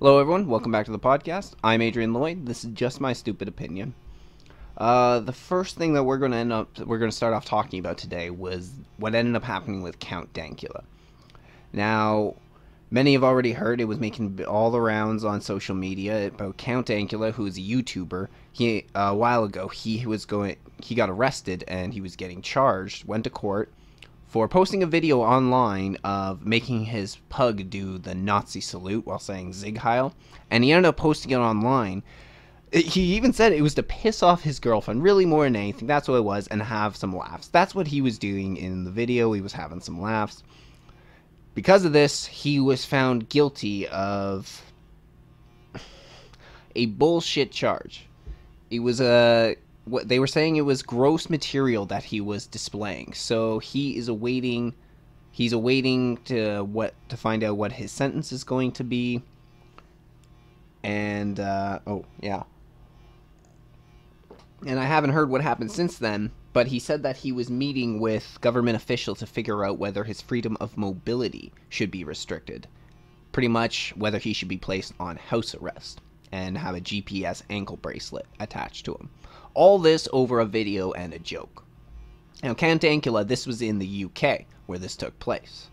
Hello everyone, welcome back to the podcast. I'm Adrian Lloyd. This is just my stupid opinion. The first thing that we're going to start off talking about today was what ended up happening with Count Dankula. Now, many have already heard it was making all the rounds on social media about Count Dankula, who is a YouTuber. A while ago he got arrested and he was getting charged, went to court for posting a video online of making his pug do the Nazi salute while saying Sieg Heil, and he ended up posting it online. He even said it was to piss off his girlfriend, really more than anything. That's what it was, and have some laughs. That's what he was doing in the video. He was having some laughs. Because of this, he was found guilty of a bullshit charge. It was what they were saying, it was gross material that he was displaying. So he is awaiting to find out what his sentence is going to be. And and I haven't heard what happened since then, but he said that he was meeting with government officials to figure out whether his freedom of mobility should be restricted. Pretty much whether he should be placed on house arrest and have a GPS ankle bracelet attached to him. All this over a video and a joke. Now, Count Dankula, this was in the UK where this took place.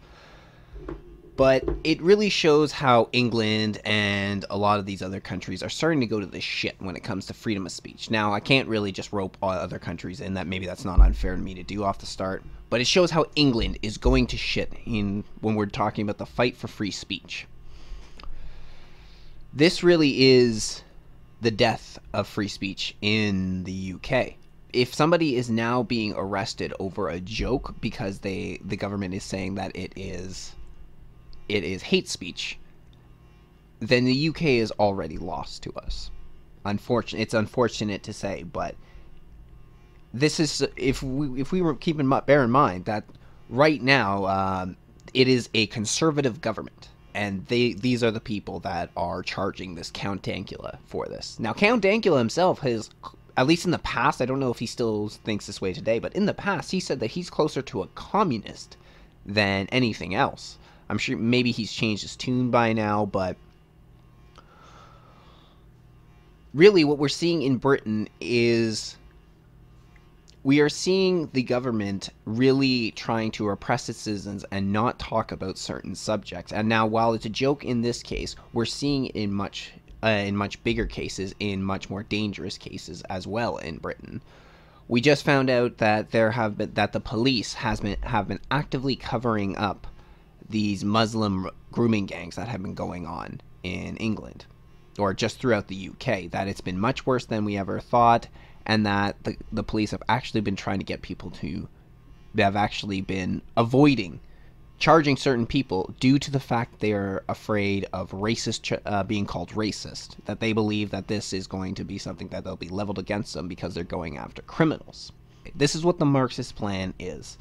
But it really shows how England and a lot of these other countries are starting to go to the shit when it comes to freedom of speech. Now, I can't really just rope all other countries in. That maybe that's not unfair to me to do off the start. But it shows how England is going to shit when we're talking about the fight for free speech. This really is the death of free speech in the UK. If somebody is now being arrested over a joke because the government is saying that it is hate speech, then the UK is already lost to us. It's unfortunate to say, but this is if we were bear in mind that right now it is a conservative government. And these are the people that are charging this Count Dankula for this. Now, Count Dankula himself has, at least in the past, I don't know if he still thinks this way today, but in the past, he said that he's closer to a communist than anything else. I'm sure maybe he's changed his tune by now, but really what we're seeing in Britain is we are seeing the government really trying to repress its citizens and not talk about certain subjects. And now, while it's a joke in this case, we're seeing in much bigger cases, in much more dangerous cases as well in Britain. We just found out that the police have been actively covering up these Muslim grooming gangs that have been going on in England, or just throughout the UK. That it's been much worse than we ever thought. And that the police have actually been trying to get people they have actually been avoiding charging certain people due to the fact they are afraid of being called racist. That they believe that this is going to be something that they'll be leveled against them because they're going after criminals. This is what the Marxist plan is.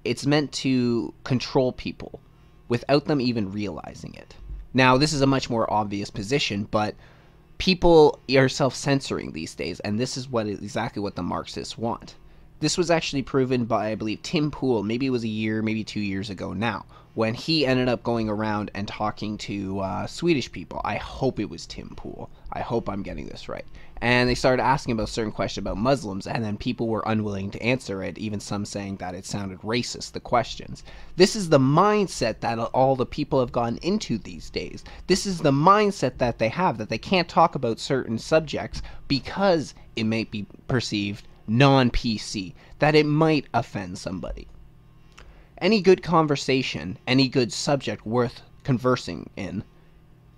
It's meant to control people without them even realizing it. Now, this is a much more obvious position, but people are self-censoring these days, and this is exactly what the Marxists want. This was actually proven by, I believe, Tim Pool, maybe it was a year, maybe 2 years ago now, when he ended up going around and talking to Swedish people. I hope it was Tim Pool. I hope I'm getting this right. And they started asking about certain questions about Muslims, and then people were unwilling to answer it, even some saying that it sounded racist, the questions. This is the mindset that all the people have gone into these days. This is the mindset that they have, that they can't talk about certain subjects because it may be perceived non-PC, that it might offend somebody. Any good conversation, any good subject worth conversing in,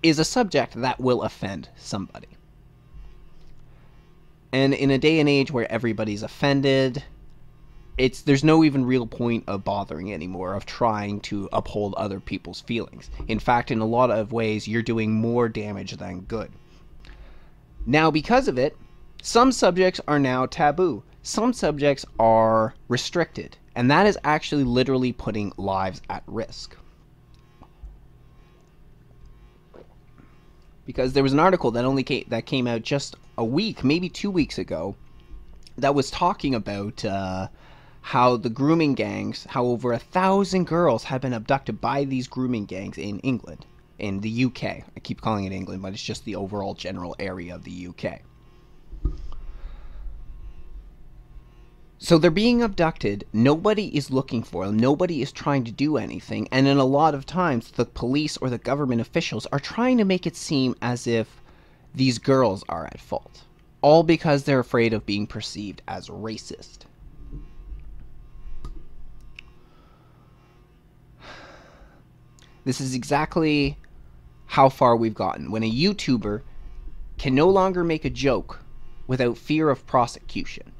is a subject that will offend somebody. And in a day and age where everybody's offended, there's no even real point of bothering anymore, of trying to uphold other people's feelings. In fact, in a lot of ways, you're doing more damage than good. Now, because of it, some subjects are now taboo. Some subjects are restricted. And that is actually literally putting lives at risk. Because there was an article that came out just a week, maybe 2 weeks ago, that was talking about how the grooming gangs, how over 1,000 girls have been abducted by these grooming gangs in England. in the UK. I keep calling it England, but it's just the overall general area of the UK. So they're being abducted. Nobody is looking for them. Nobody is trying to do anything. And in a lot of times, the police or the government officials are trying to make it seem as if these girls are at fault. All because they're afraid of being perceived as racist. This is exactly how far we've gotten. When a YouTuber can no longer make a joke without fear of prosecution.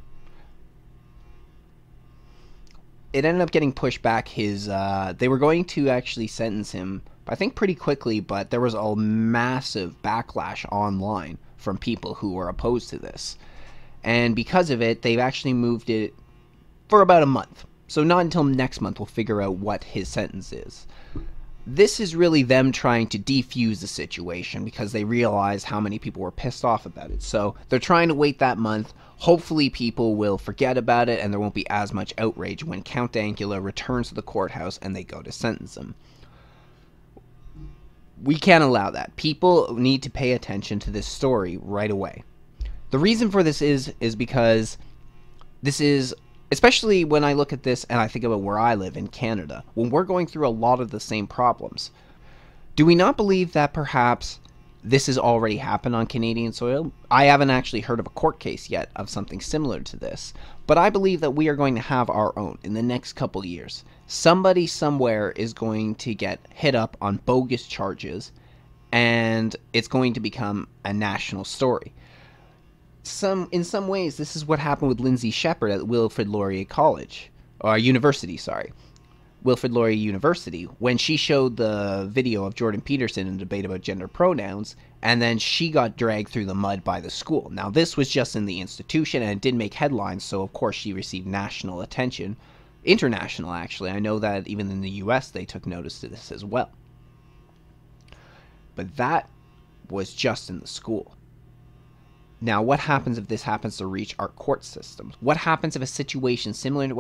It ended up getting pushed back. They were going to actually sentence him, I think pretty quickly, but there was a massive backlash online from people who were opposed to this. And because of it, they've actually moved it for about a month. So not until next month we'll figure out what his sentence is. This is really them trying to defuse the situation because they realize how many people were pissed off about it. So they're trying to wait that month. Hopefully people will forget about it and there won't be as much outrage when Count Dankula returns to the courthouse and they go to sentence him. We can't allow that. People need to pay attention to this story right away. The reason for this is because this is, especially when I look at this and I think about where I live in Canada, when we're going through a lot of the same problems. Do we not believe that perhaps this has already happened on Canadian soil? I haven't actually heard of a court case yet of something similar to this, but I believe that we are going to have our own in the next couple years. Somebody somewhere is going to get hit up on bogus charges, and it's going to become a national story. In some ways, this is what happened with Lindsay Shepherd at Wilfrid Laurier College, or University, sorry. Wilfrid Laurier University, when she showed the video of Jordan Peterson in a debate about gender pronouns, and then she got dragged through the mud by the school. Now, this was just in the institution, and it did make headlines, so of course she received national attention. International, actually. I know that even in the US they took notice to this as well. But that was just in the school. Now, what happens if this happens to reach our court systems? What happens if a situation similar to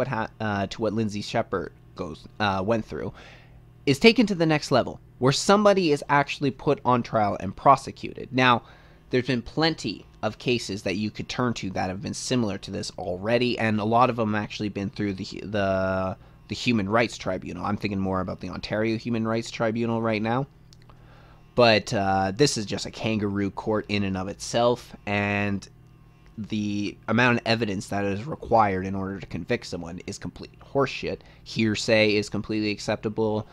what Lindsay Shepherd went through is taken to the next level, where somebody is actually put on trial and prosecuted? Now, there's been plenty of cases that you could turn to that have been similar to this already, and a lot of them actually been through the Human Rights Tribunal. I'm thinking more about the Ontario Human Rights Tribunal right now. But this is just a kangaroo court in and of itself, and the amount of evidence that is required in order to convict someone is complete horseshit. Hearsay is completely acceptable.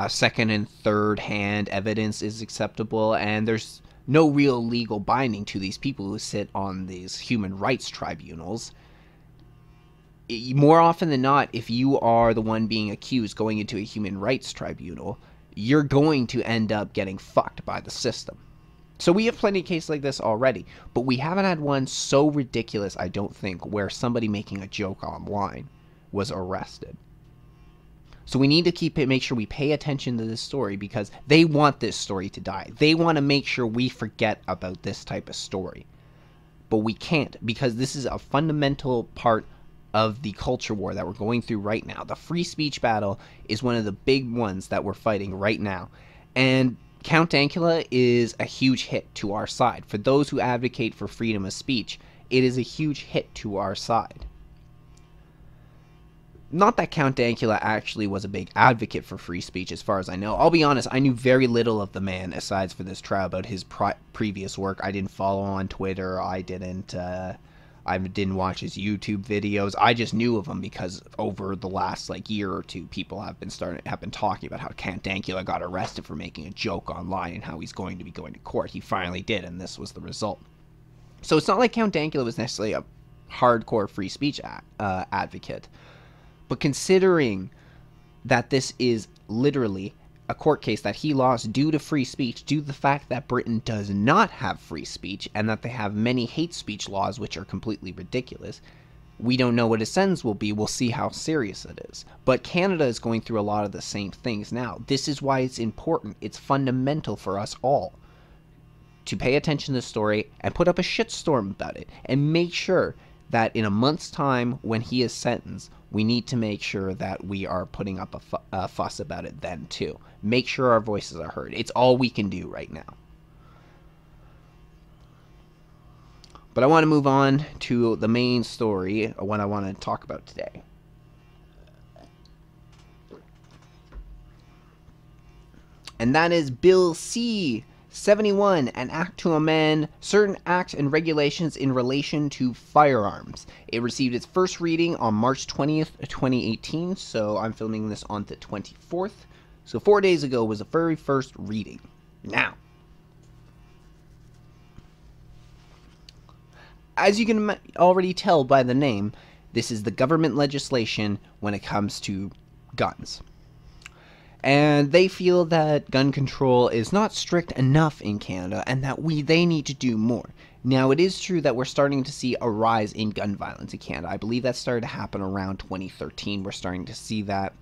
Second and third hand evidence is acceptable, and there's no real legal binding to these people who sit on these human rights tribunals. More often than not, if you are the one being accused going into a human rights tribunal, you're going to end up getting fucked by the system. So we have plenty of cases like this already, but we haven't had one so ridiculous, I don't think, where somebody making a joke online was arrested. So we need to make sure we pay attention to this story because they want this story to die. They want to make sure we forget about this type of story. But we can't, because this is a fundamental part of the culture war that we're going through right now. The free speech battle is one of the big ones that we're fighting right now. And Count Dankula is a huge hit to our side. For those who advocate for freedom of speech, it is a huge hit to our side. Not that Count Dankula actually was a big advocate for free speech, as far as I know. I'll be honest, I knew very little of the man, aside for this trial, about his previous work. I didn't follow on Twitter. I didn't watch his YouTube videos. I just knew of him because over the last year or two, people have been talking about how Count Dankula got arrested for making a joke online and how he's going to be going to court. He finally did, and this was the result. So it's not like Count Dankula was necessarily a hardcore free speech advocate. But considering that this is literally a court case that he lost due to free speech, due to the fact that Britain does not have free speech, and that they have many hate speech laws which are completely ridiculous, we don't know what his sentence will be. We'll see how serious it is. But Canada is going through a lot of the same things now. This is why it's important. It's fundamental for us all to pay attention to the story and put up a shitstorm about it and make sure that in a month's time, when he is sentenced, we need to make sure that we are putting up a fuss about it then too. Make sure our voices are heard. It's all we can do right now. But I want to move on to the main story, what I want to talk about today. And that is Bill C-71, an act to amend certain acts and regulations in relation to firearms. It received its first reading on March 20th, 2018, so I'm filming this on the 24th. So 4 days ago was the very first reading. Now, as you can already tell by the name, this is the government legislation when it comes to guns. And they feel that gun control is not strict enough in Canada and that they need to do more. Now, it is true that we're starting to see a rise in gun violence in Canada. I believe that started to happen around 2013. We're starting to see that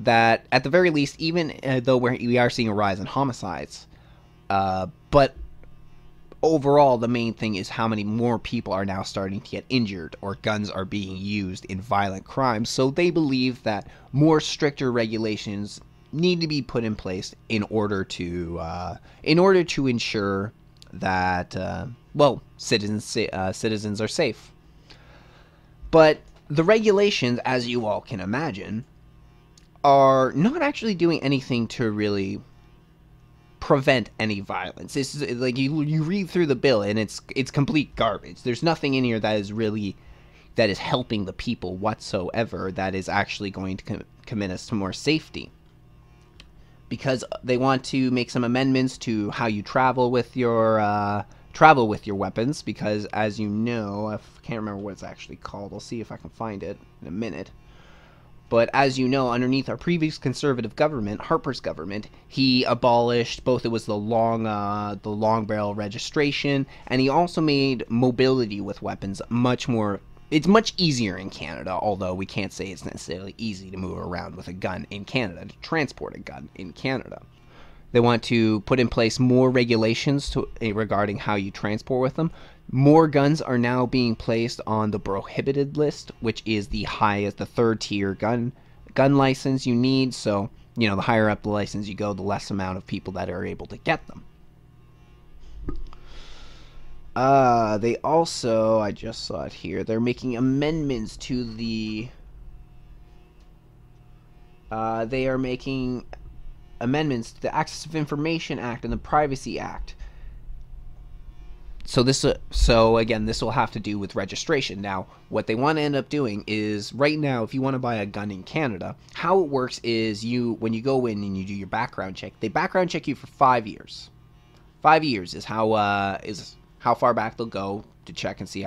at the very least, even though we are seeing a rise in homicides, but overall, the main thing is how many more people are now starting to get injured or guns are being used in violent crimes. So they believe that more stricter regulations need to be put in place in order to ensure that citizens are safe. But the regulations, as you all can imagine, are not actually doing anything to really prevent any violence. This is like you read through the bill and it's complete garbage. There's nothing in here that is helping the people whatsoever, that is actually going to commit us to more safety. Because they want to make some amendments to how you travel with your weapons, because as you know, I can't remember what it's actually called. I'll see if I can find it in a minute. But as you know, underneath our previous conservative government, Harper's government, he abolished both. It was the long barrel registration, and he also made mobility with weapons much more. It's much easier in Canada, although we can't say it's necessarily easy to move around with a gun in Canada, to transport a gun in Canada. They want to put in place more regulations regarding how you transport with them. More guns are now being placed on the prohibited list, which is the highest, the third tier gun license you need. So, the higher up the license you go, the less amount of people that are able to get them. They also, I just saw it here, they're making amendments to they are making amendments to the Access of Information Act and the Privacy Act. So again, this will have to do with registration. Now, what they want to end up doing is, right now, if you want to buy a gun in Canada, how it works is when you go in and you do your background check, they background check you for 5 years. 5 years is how far back they'll go to check and see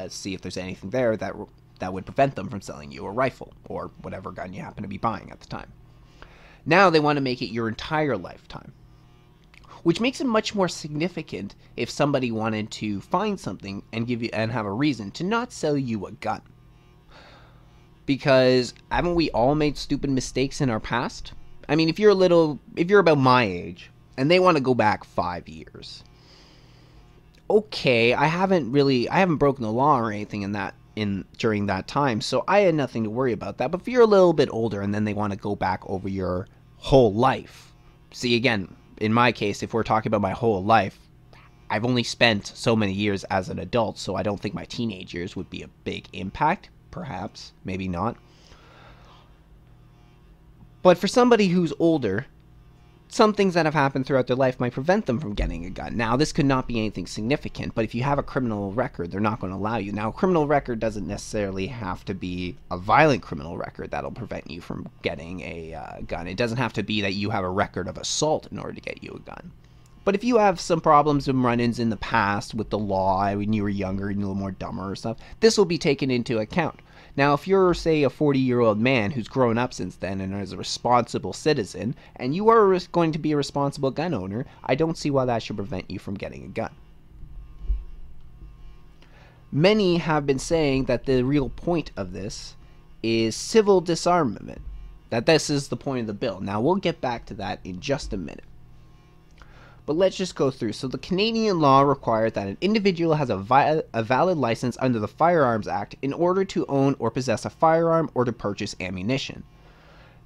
see if there's anything there that would prevent them from selling you a rifle or whatever gun you happen to be buying at the time. Now they want to make it your entire lifetime, which makes it much more significant if somebody wanted to find something and have a reason to not sell you a gun. Because haven't we all made stupid mistakes in our past? I mean, if you're about my age and they want to go back 5 years, okay, I haven't broken the law or anything during that time, so I had nothing to worry about that. But if you're a little bit older and then they want to go back over your whole life, see, again, in my case, if we're talking about my whole life, I've only spent so many years as an adult, so I don't think my teenage years would be a big impact. Perhaps, maybe not. But for somebody who's older, some things that have happened throughout their life might prevent them from getting a gun. Now, this could not be anything significant, but if you have a criminal record, they're not going to allow you. Now, a criminal record doesn't necessarily have to be a violent criminal record that'll prevent you from getting a gun. It doesn't have to be that you have a record of assault in order to get you a gun. But if you have some problems and run-ins in the past with the law when you were younger and a little more dumber or stuff, this will be taken into account. Now, if you're, say, a 40-year-old man who's grown up since then and is a responsible citizen, and you are going to be a responsible gun owner, I don't see why that should prevent you from getting a gun. Many have been saying that the real point of this is civil disarmament, that this is the point of the bill. Now, we'll get back to that in just a minute. But let's just go through. So the Canadian law requires that an individual has a valid license under the Firearms Act in order to own or possess a firearm or to purchase ammunition.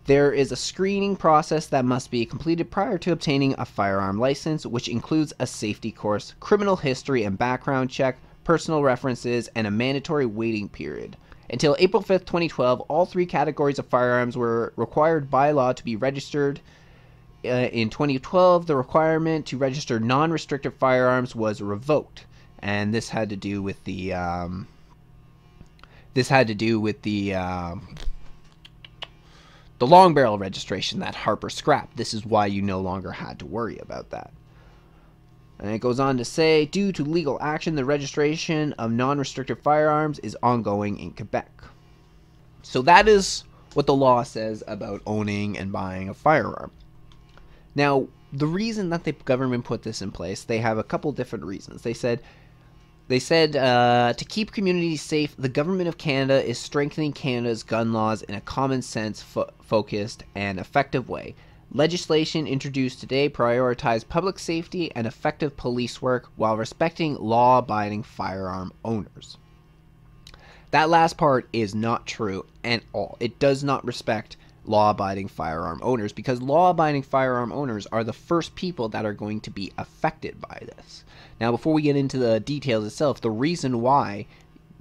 There is a screening process that must be completed prior to obtaining a firearm license, which includes a safety course, criminal history and background check, personal references, and a mandatory waiting period. Until April 5th, 2012, all three categories of firearms were required by law to be registered. In 2012, the requirement to register non-restricted firearms was revoked, and this had to do with the long barrel registration that Harper scrapped. This is why you no longer had to worry about that. And it goes on to say, due to legal action, the registration of non-restricted firearms is ongoing in Quebec. So that is what the law says about owning and buying a firearm. Now, the reason that the government put this in place, they have a couple different reasons. They said to keep communities safe, the government of Canada is strengthening Canada's gun laws in a common sense focused and effective way. Legislation introduced today prioritizes public safety and effective police work while respecting law-abiding firearm owners. That last part is not true at all. It does not respect law-abiding firearm owners, because law-abiding firearm owners are the first people that are going to be affected by this. Now, before we get into the details itself, the reason why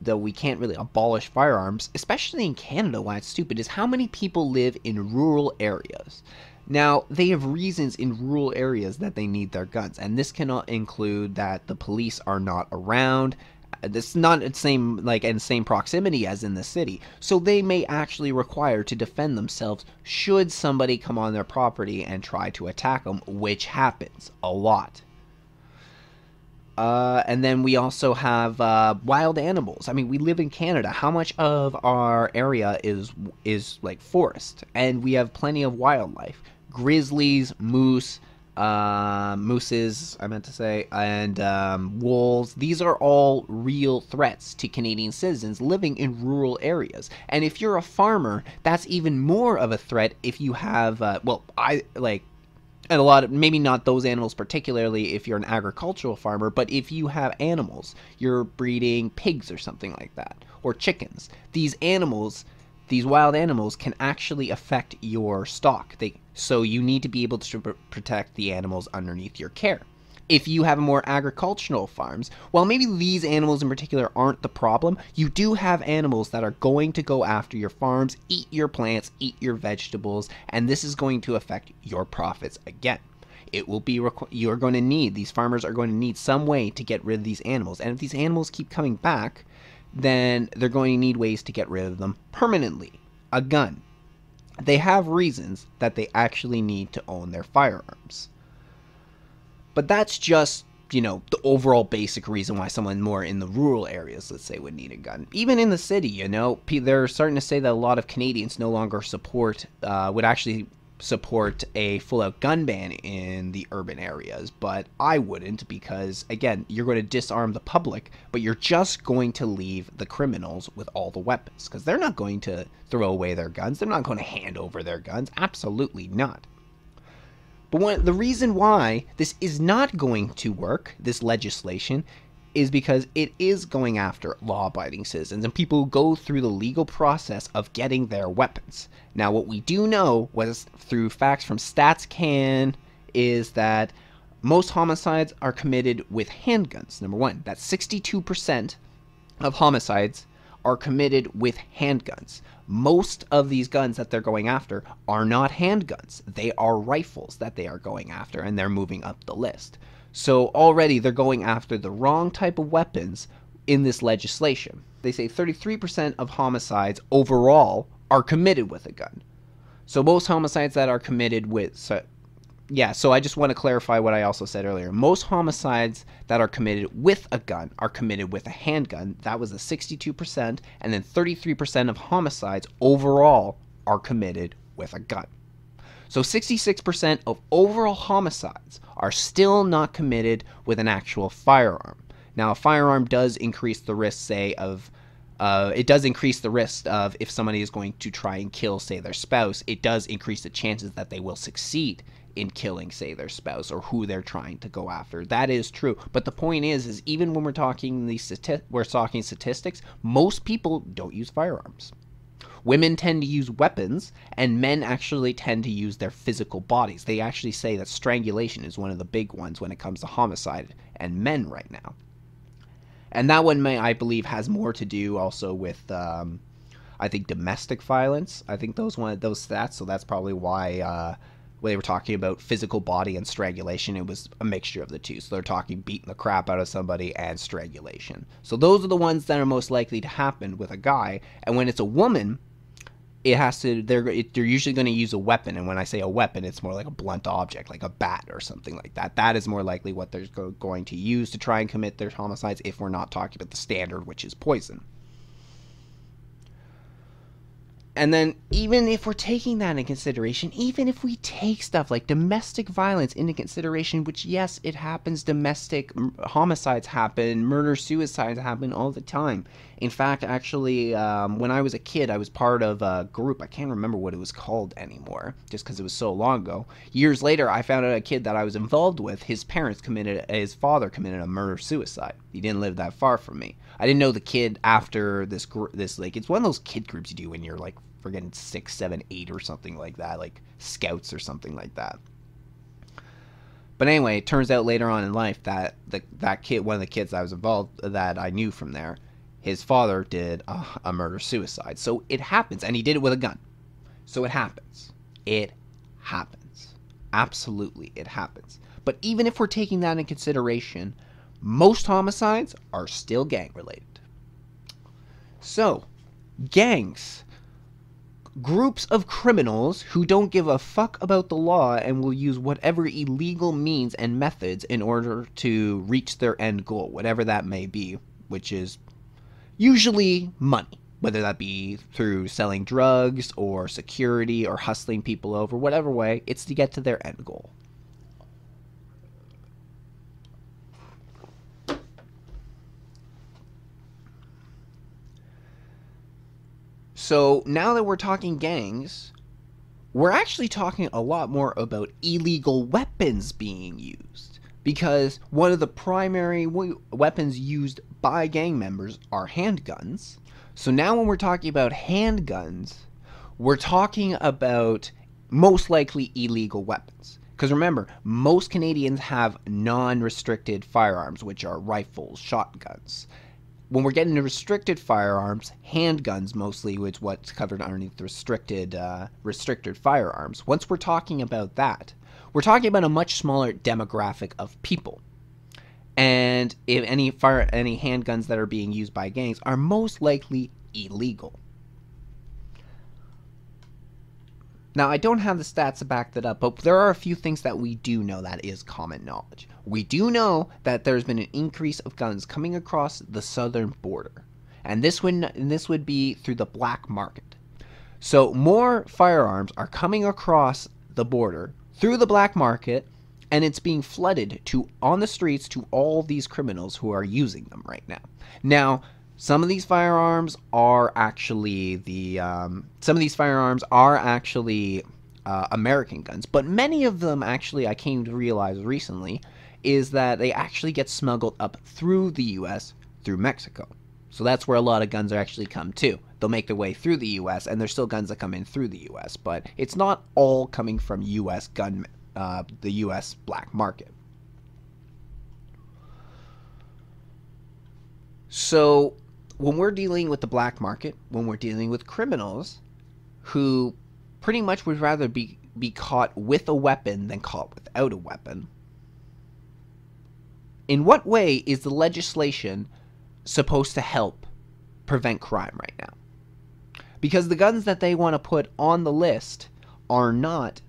that we can't really abolish firearms, especially in Canada, why it's stupid, is how many people live in rural areas. Now, they have reasons in rural areas that they need their guns, and this cannot include that the police are not around. This is not in same proximity as in the city, so they may actually require to defend themselves should somebody come on their property and try to attack them, which happens a lot. And then we also have wild animals. I mean, we live in Canada. How much of our area is like forest? And we have plenty of wildlife. Grizzlies, mooses, and wolves. These are all real threats to Canadian citizens living in rural areas. And if you're a farmer, that's even more of a threat if you have, and a lot of, maybe not those animals particularly if you're an agricultural farmer, but if you have animals, you're breeding pigs or something like that, or chickens. These wild animals can actually affect your stock. So you need to be able to protect the animals underneath your care. If you have more agricultural farms, while maybe these animals in particular aren't the problem, you do have animals that are going to go after your farms, eat your plants, eat your vegetables, and this is going to affect your profits again. These farmers are going to need some way to get rid of these animals, and if these animals keep coming back, then they're going to need ways to get rid of them permanently. A gun. They have reasons that they actually need to own their firearms. But that's just, the overall basic reason why someone more in the rural areas, let's say, would need a gun. Even in the city, they're starting to say that a lot of Canadians no longer would actually support a full-out gun ban in the urban areas. But I wouldn't, because, again, you're going to disarm the public, but you're just going to leave the criminals with all the weapons, because they're not going to throw away their guns. They're not going to hand over their guns. Absolutely not. But the reason why this is not going to work, this legislation, is because it is going after law-abiding citizens and people who go through the legal process of getting their weapons. Now, what we do know was through facts from StatsCan is that most homicides are committed with handguns. Number one, that 62% of homicides are committed with handguns. Most of these guns that they're going after are not handguns. They are rifles that they are going after, and they're moving up the list. So already they're going after the wrong type of weapons in this legislation. They say 33% of homicides overall are committed with a gun. So most homicides that are committed with... So I just want to clarify what I also said earlier. Most homicides that are committed with a gun are committed with a handgun. That was a 62%. And then 33% of homicides overall are committed with a gun. So 66% of overall homicides are still not committed with an actual firearm. Now, a firearm does increase the risk, of if somebody is going to try and kill, say, their spouse, it does increase the chances that they will succeed in killing, say, their spouse or who they're trying to go after. That is true. But the point is even when we're talking statistics, most people don't use firearms. Women tend to use weapons, and men actually tend to use their physical bodies. They actually say that strangulation is one of the big ones when it comes to homicide and men right now. And that one, I believe, has more to do also with, I think, domestic violence. I think those stats, so that's probably why when they were talking about physical body and strangulation, it was a mixture of the two. So they're talking beating the crap out of somebody and strangulation. So those are the ones that are most likely to happen with a guy. And when it's a woman, they're usually going to use a weapon. And when I say a weapon, it's more like a blunt object, like a bat or something like that. That is more likely what they're going to use to try and commit their homicides, if we're not talking about the standard, which is poison. And then even if we're taking that into consideration, even if we take stuff like domestic violence into consideration, which, yes, it happens, domestic homicides happen, murder-suicides happen all the time. In fact, actually, when I was a kid, I was part of a group. I can't remember what it was called anymore, just because it was so long ago. Years later, I found out a kid that I was involved with, his father committed a murder-suicide. He didn't live that far from me. I didn't know the kid after this, like, it's one of those kid groups you do when you're, like, forgetting 6, 7, 8 or something like that, like scouts or something like that. But anyway, it turns out later on in life that that kid, one of the kids that I was involved, that I knew from there, his father did a murder-suicide. So it happens, and he did it with a gun. So it happens. It happens. Absolutely, it happens. But even if we're taking that into consideration, most homicides are still gang-related. So, gangs. Groups of criminals who don't give a fuck about the law and will use whatever illegal means and methods in order to reach their end goal, whatever that may be, which is usually money, whether that be through selling drugs or security or hustling people over, whatever way, it's to get to their end goal. So now that we're talking gangs, we're actually talking a lot more about illegal weapons being used. Because one of the primary weapons used by gang members are handguns. So now when we're talking about handguns, we're talking about most likely illegal weapons. Because remember, most Canadians have non-restricted firearms, which are rifles, shotguns. When we're getting to restricted firearms, handguns mostly, which is what's covered underneath the restricted firearms. Once we're talking about that, we're talking about a much smaller demographic of people. And if any handguns that are being used by gangs are most likely illegal. Now, I don't have the stats to back that up, but there are a few things that we do know that is common knowledge. We do know that there's been an increase of guns coming across the southern border. And this would be through the black market. So more firearms are coming across the border through the black market, and it's being flooded on the streets to all these criminals who are using them right now. Now, some of these firearms are actually American guns, but many of them actually, I came to realize recently, is that they actually get smuggled up through the U.S. through Mexico. So that's where a lot of guns actually come to. They'll make their way through the U.S., and there's still guns that come in through the U.S., but it's not all coming from the U.S. black market. So when we're dealing with the black market, when we're dealing with criminals who pretty much would rather be caught with a weapon than caught without a weapon, in what way is the legislation supposed to help prevent crime right now? Because the guns that they want to put on the list are not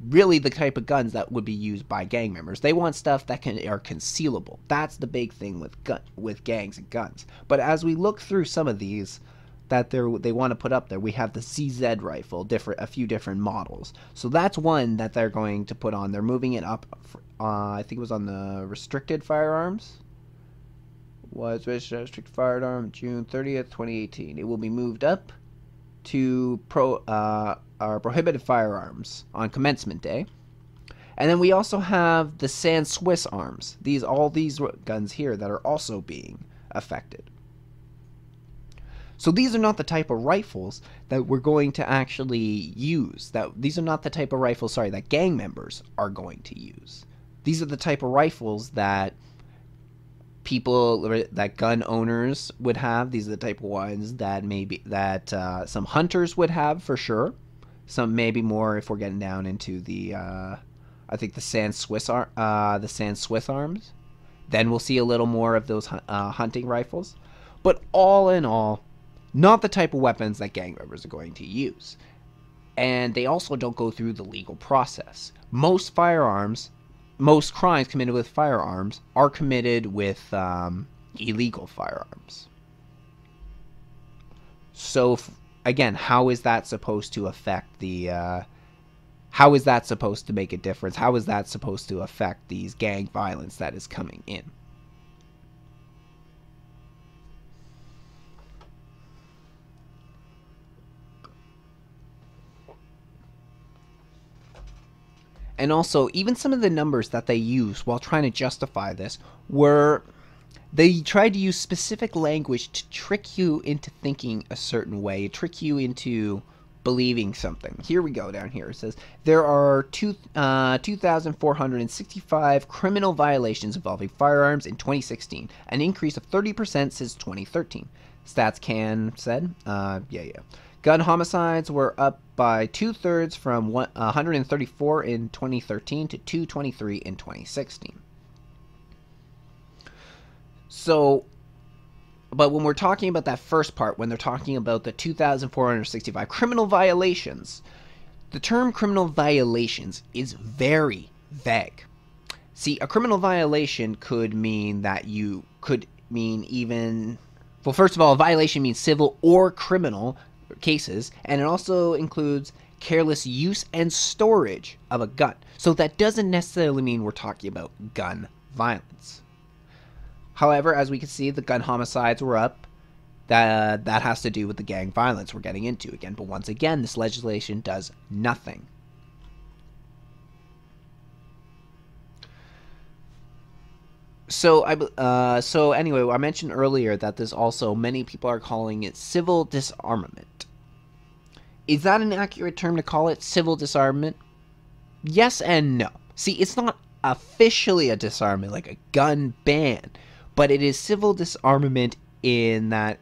really the type of guns that would be used by gang members. They want stuff that are concealable. That's the big thing with gangs and guns. But as we look through some of these that they want to put up there, we have the CZ rifle, a few different models. So that's one that they're going to put on. They're moving it up. I think it was on the restricted firearms. Restricted firearm June 30th, 2018. It will be moved up to prohibited firearms on commencement day. And then we also have the Sans Swiss arms. All these guns here that are also being affected. So these are not the type of rifles that we're going to actually use. These are not the type of rifles, that gang members are going to use. These are the type of rifles that gun owners would have. These are the type of ones that some hunters would have for sure. Some maybe more if we're getting down into the I think the Sans Swiss arms. Then we'll see a little more of those hunting rifles. But all in all, not the type of weapons that gang members are going to use. And they also don't go through the legal process. Most crimes committed with firearms are committed with illegal firearms. So, again, how is that supposed to affect how is that supposed to make a difference? How is that supposed to affect these gang violence that is coming in? And also, even some of the numbers that they use while trying to justify this they tried to use specific language to trick you into thinking a certain way, trick you into believing something. Here we go down here. It says there are 2,465 criminal violations involving firearms in 2016, an increase of 30% since 2013. StatsCan said, Gun homicides were up by 2/3 from 134 in 2013 to 223 in 2016. So, but when we're talking about that first part, when they're talking about the 2,465 criminal violations, the term criminal violations is very vague. See, a criminal violation could mean well, first of all, a violation means civil or criminal cases, and it also includes careless use and storage of a gun. So that doesn't necessarily mean we're talking about gun violence. However, as we can see, the gun homicides were up. That has to do with the gang violence we're getting into again. But once again, this legislation does nothing. So anyway, I mentioned earlier that there's also many people are calling it civil disarmament. Is that an accurate term to call it, civil disarmament? Yes and no. See, it's not officially a disarmament like a gun ban, but it is civil disarmament in that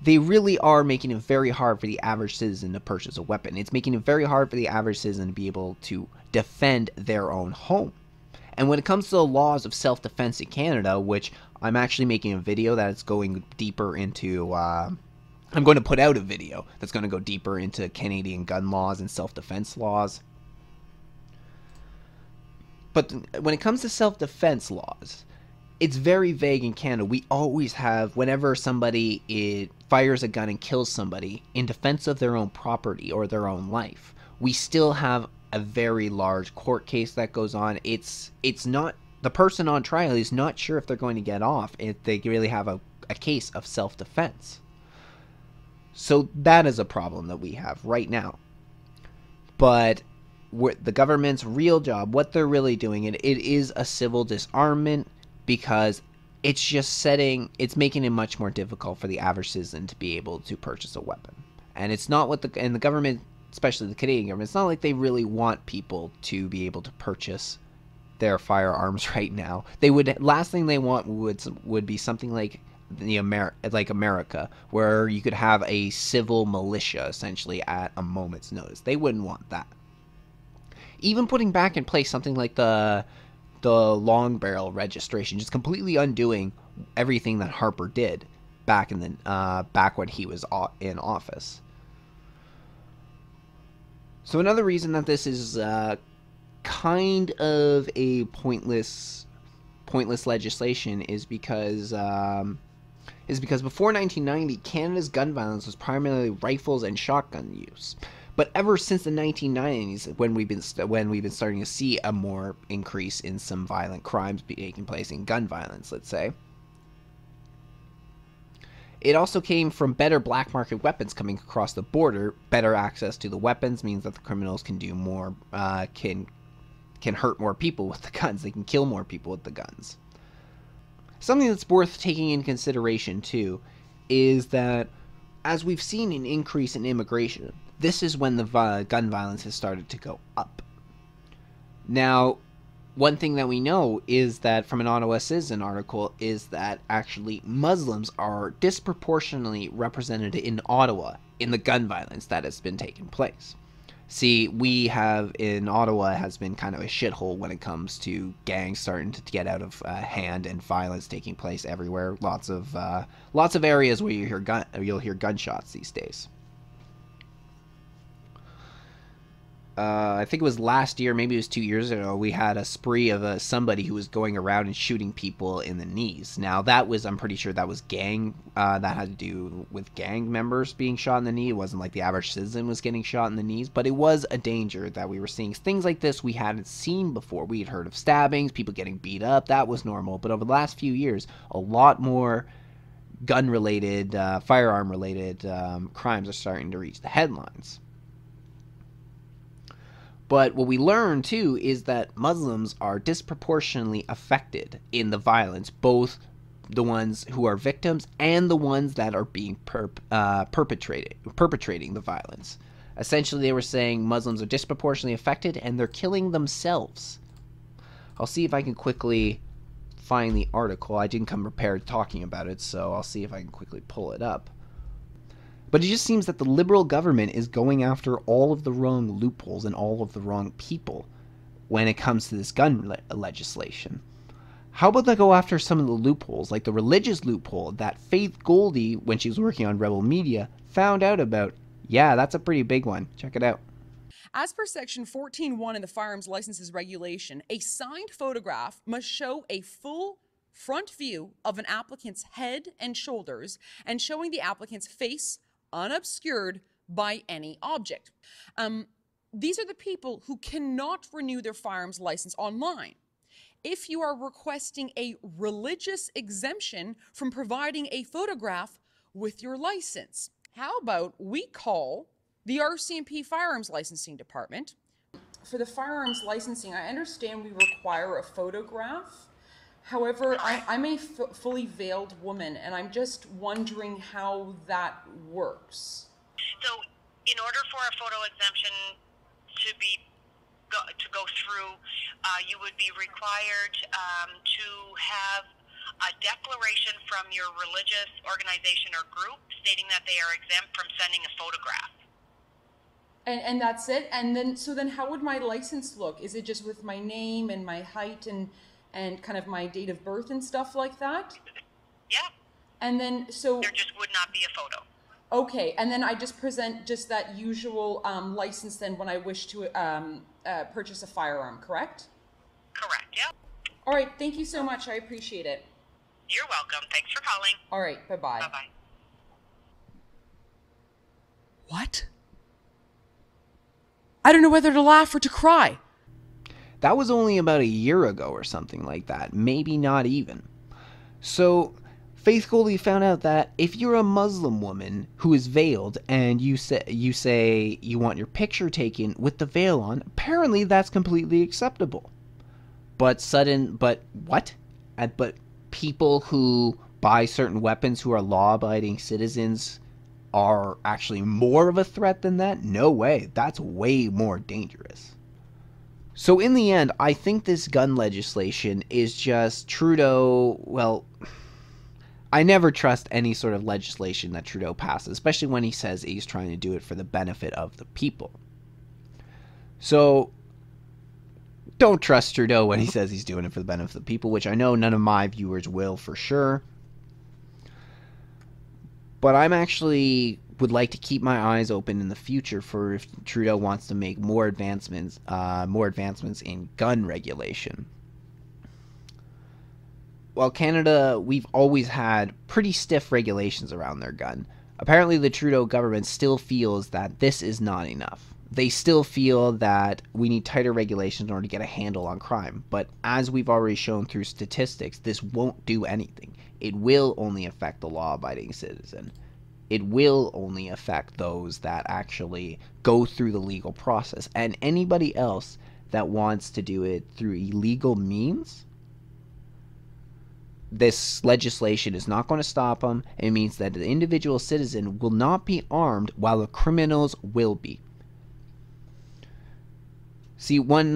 they really are making it very hard for the average citizen to purchase a weapon. It's making it very hard for the average citizen to be able to defend their own home. And when it comes to the laws of self-defense in Canada, which I'm actually making a video that's going deeper into, I'm going to put out a video that's going to go deeper into Canadian gun laws and self-defense laws. But when it comes to self-defense laws, it's very vague in Canada. We always have, whenever somebody fires a gun and kills somebody in defense of their own property or their own life, we still have a very large court case that goes on. It's not, the person on trial is not sure if they're going to get off if they really have a case of self-defense. So that is a problem that we have right now. But the government's real job, what they're really doing, it is a civil disarmament, because it's making it much more difficult for the average citizen to be able to purchase a weapon. And it's not what the government, especially the Canadian government, it's not like they really want people to be able to purchase their firearms right now. Last thing they want would be something like America, where you could have a civil militia essentially at a moment's notice. They wouldn't want that. Even putting back in place something like the long barrel registration, just completely undoing everything that Harper did back when he was in office. So another reason that this is kind of a pointless legislation is because before 1990, Canada's gun violence was primarily rifles and shotgun use. But ever since the 1990s, when we've been starting to see a more increase in some violent crimes taking place in gun violence, let's say, It also came from better black market weapons coming across the border. Better access to the weapons means that the criminals can do more, can hurt more people with the guns. They can kill more people with the guns. Something that's worth taking in consideration, too, is that as we've seen an increase in immigration, this is when the gun violence has started to go up. Now, one thing that we know is that from an Ottawa Citizen article is that actually Muslims are disproportionately represented in Ottawa in the gun violence that has been taking place. See, we have in Ottawa has been kind of a shithole when it comes to gangs starting to get out of hand and violence taking place everywhere. Lots of areas where you'll hear gunshots these days. I think it was last year, maybe it was 2 years ago, we had a spree of somebody who was going around and shooting people in the knees. Now, that was, I'm pretty sure that was that had to do with gang members being shot in the knee. It wasn't like the average citizen was getting shot in the knees, but it was a danger that we were seeing. Things like this we hadn't seen before. We had heard of stabbings, people getting beat up, that was normal. But over the last few years, a lot more gun-related, firearm-related crimes are starting to reach the headlines. But what we learn, too, is that Muslims are disproportionately affected in the violence, both the ones who are victims and the ones that are being perpetrating the violence. Essentially, they were saying Muslims are disproportionately affected and they're killing themselves. I'll see if I can quickly find the article. I didn't come prepared talking about it, so I'll see if I can quickly pull it up. But it just seems that the Liberal government is going after all of the wrong loopholes and all of the wrong people when it comes to this gun legislation. How about they go after some of the loopholes, like the religious loophole that Faith Goldie, when she was working on Rebel Media, found out about? Yeah, that's a pretty big one. Check it out. As per Section 14.1 in the Firearms Licenses Regulation, a signed photograph must show a full front view of an applicant's head and shoulders and showing the applicant's face unobscured by any object. These are the people who cannot renew their firearms license online. If you are requesting a religious exemption from providing a photograph with your license, how about we call the RCMP Firearms Licensing Department? For the firearms licensing, I understand we require a photograph. However, I'm a fully veiled woman, and I'm just wondering how that works. So, in order for a photo exemption to go through, you would be required to have a declaration from your religious organization or group stating that they are exempt from sending a photograph. And that's it? And then how would my license look? Is it just with my name and my height and kind of my date of birth and stuff like that? Yeah. And then, so... There just would not be a photo. Okay, and then I just present just that usual license then when I wish to purchase a firearm, correct? Correct, yeah. All right, thank you so much. I appreciate it. You're welcome. Thanks for calling. All right, bye-bye. Bye-bye. What? I don't know whether to laugh or to cry. That was only about a year ago or something like that, maybe not even. So, Faith Goldie found out that if you're a Muslim woman who is veiled and you say you want your picture taken with the veil on, apparently that's completely acceptable. But people who buy certain weapons who are law-abiding citizens are actually more of a threat than that? No way. That's way more dangerous. So in the end, I think this gun legislation is just Trudeau, well, I never trust any sort of legislation that Trudeau passes, especially when he says he's trying to do it for the benefit of the people. So don't trust Trudeau when he says he's doing it for the benefit of the people, which I know none of my viewers will for sure. But I'm actually would like to keep my eyes open in the future for if Trudeau wants to make more advancements in gun regulation. Well, Canada, we've always had pretty stiff regulations around their gun. Apparently, the Trudeau government still feels that this is not enough. They still feel that we need tighter regulations in order to get a handle on crime. But as we've already shown through statistics, this won't do anything. it will only affect the law-abiding citizen. It will only affect those that actually go through the legal process. And anybody else that wants to do it through illegal means, this legislation is not going to stop them. It means that the individual citizen will not be armed while the criminals will be. See, one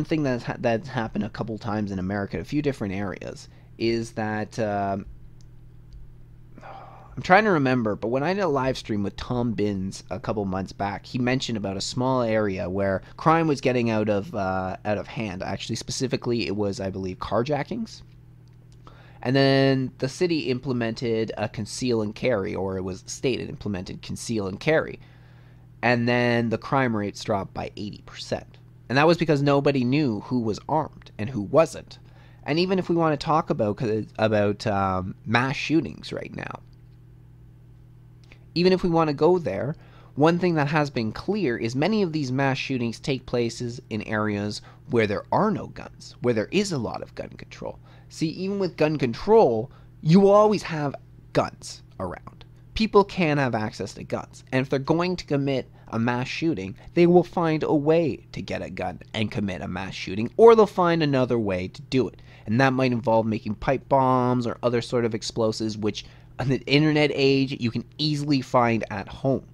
thing that's happened a couple times in America, a few different areas, is that I'm trying to remember, but when I did a live stream with Tom Binns a couple months back, he mentioned about a small area where crime was getting out of hand. Actually, specifically, it was, I believe, carjackings. And then the city implemented a conceal and carry, or it was stated implemented conceal and carry. And then the crime rates dropped by 80%. And that was because nobody knew who was armed and who wasn't. And even if we want to talk about mass shootings right now, even if we want to go there, one thing that has been clear is many of these mass shootings take places in areas where there are no guns, where there is a lot of gun control. See, even with gun control, you will always have guns around. People can have access to guns. And if they're going to commit a mass shooting, they will find a way to get a gun and commit a mass shooting, or they'll find another way to do it. And that might involve making pipe bombs or other sort of explosives, which in the internet age, you can easily find at home.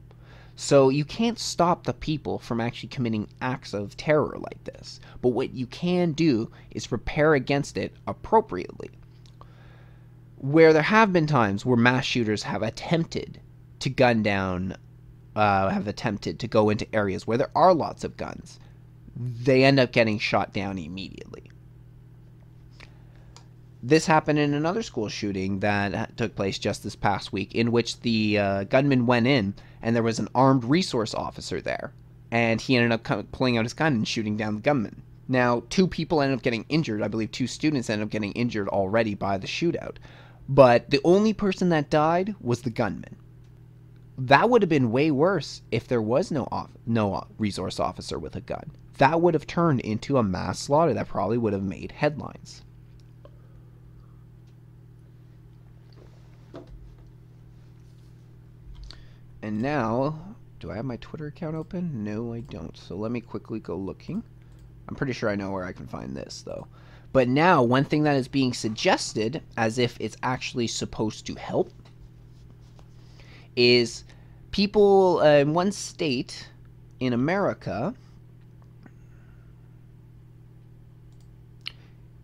So you can't stop the people from actually committing acts of terror like this. But what you can do is prepare against it appropriately. Where there have been times where mass shooters have attempted to gun down, have attempted to go into areas where there are lots of guns, they end up getting shot down immediately. This happened in another school shooting that took place just this past week, in which the gunman went in and there was an armed resource officer there, and he ended up pulling out his gun and shooting down the gunman. Now, 2 people ended up getting injured. I believe 2 students ended up getting injured already by the shootout. But the only person that died was the gunman. That would have been way worse if there was no resource officer with a gun. That would have turned into a mass slaughter that probably would have made headlines. And now, do I have my Twitter account open? No, I don't. So let me quickly go looking. I'm pretty sure I know where I can find this, though. But now, one thing that is being suggested, as if it's actually supposed to help, is people in one state in America,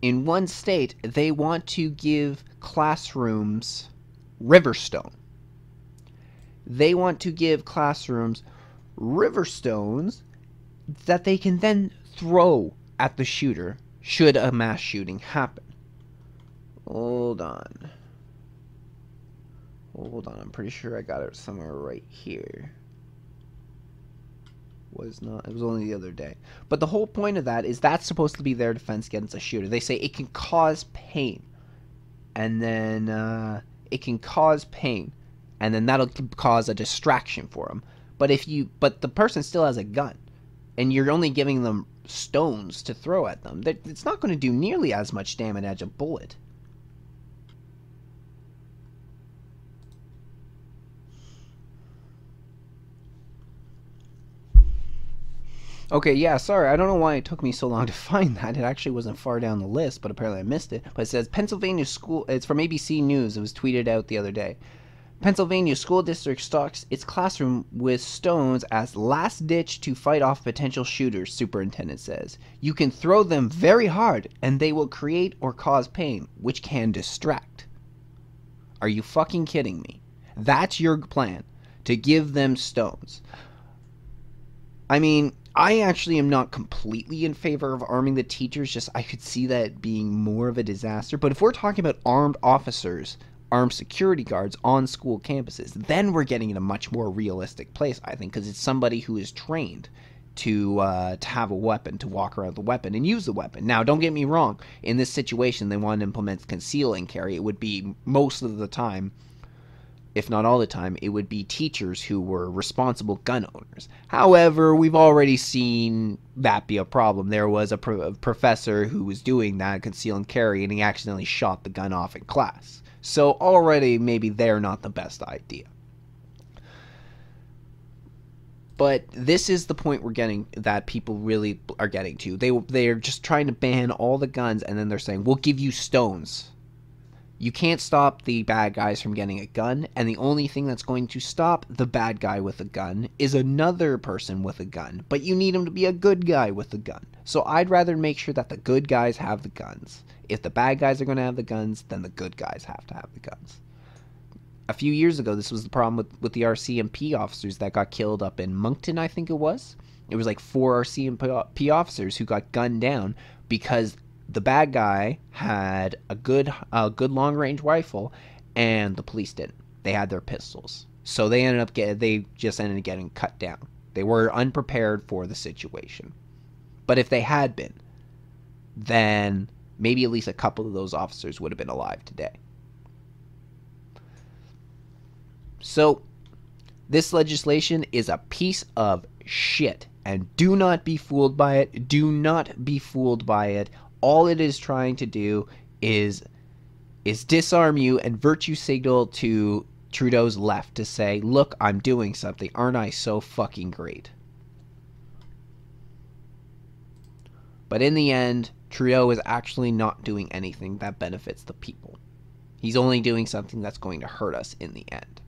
they want to give classrooms Riverstone. They want to give classrooms Riverstones that they can then throw at the shooter should a mass shooting happen. Hold on. I'm pretty sure I got it somewhere right here. It was only the other day. But the whole point of that is that's supposed to be their defense against a shooter. They say it can cause pain. And then and then that'll cause a distraction for them. But the person still has a gun, and you're only giving them stones to throw at them. It's not going to do nearly as much damage as a bullet. Okay, yeah, sorry, I don't know why it took me so long to find that. It actually wasn't far down the list, but apparently I missed it. But it says, Pennsylvania school, it's from ABC News, it was tweeted out the other day. Pennsylvania school district stocks its classroom with stones as last ditch to fight off potential shooters, superintendent says. You can throw them very hard, and they will create or cause pain, which can distract. Are you fucking kidding me? That's your plan, to give them stones. I mean, I actually am not completely in favor of arming the teachers, just I could see that being more of a disaster. But if we're talking about armed officers, armed security guards on school campuses, then we're getting in a much more realistic place, I think, because it's somebody who is trained to have a weapon, to walk around with a weapon and use the weapon. Now, don't get me wrong. In this situation, they want to implement conceal and carry. It would be most of the time if not all the time, it would be teachers who were responsible gun owners. However, we've already seen that be a problem. There was a professor who was doing that, conceal and carry, and he accidentally shot the gun off in class. So already, maybe they're not the best idea. But this is the point we're getting, that people really are getting to. They're just trying to ban all the guns, and then they're saying, we'll give you stones. You can't stop the bad guys from getting a gun, and the only thing that's going to stop the bad guy with a gun is another person with a gun, but you need him to be a good guy with a gun. So I'd rather make sure that the good guys have the guns. If the bad guys are going to have the guns, then the good guys have to have the guns. A few years ago, this was the problem with the RCMP officers that got killed up in Moncton, I think it was. It was like 4 RCMP officers who got gunned down because the bad guy had a good long-range rifle, and the police didn't. They had their pistols. So they just ended up getting cut down. They were unprepared for the situation. But if they had been, then maybe at least a couple of those officers would have been alive today. So, this legislation is a piece of shit, and do not be fooled by it. Do not be fooled by it. All it is trying to do is disarm you and virtue signal to Trudeau's left to say, look, I'm doing something. Aren't I so fucking great? But in the end, Trudeau is actually not doing anything that benefits the people. He's only doing something that's going to hurt us in the end.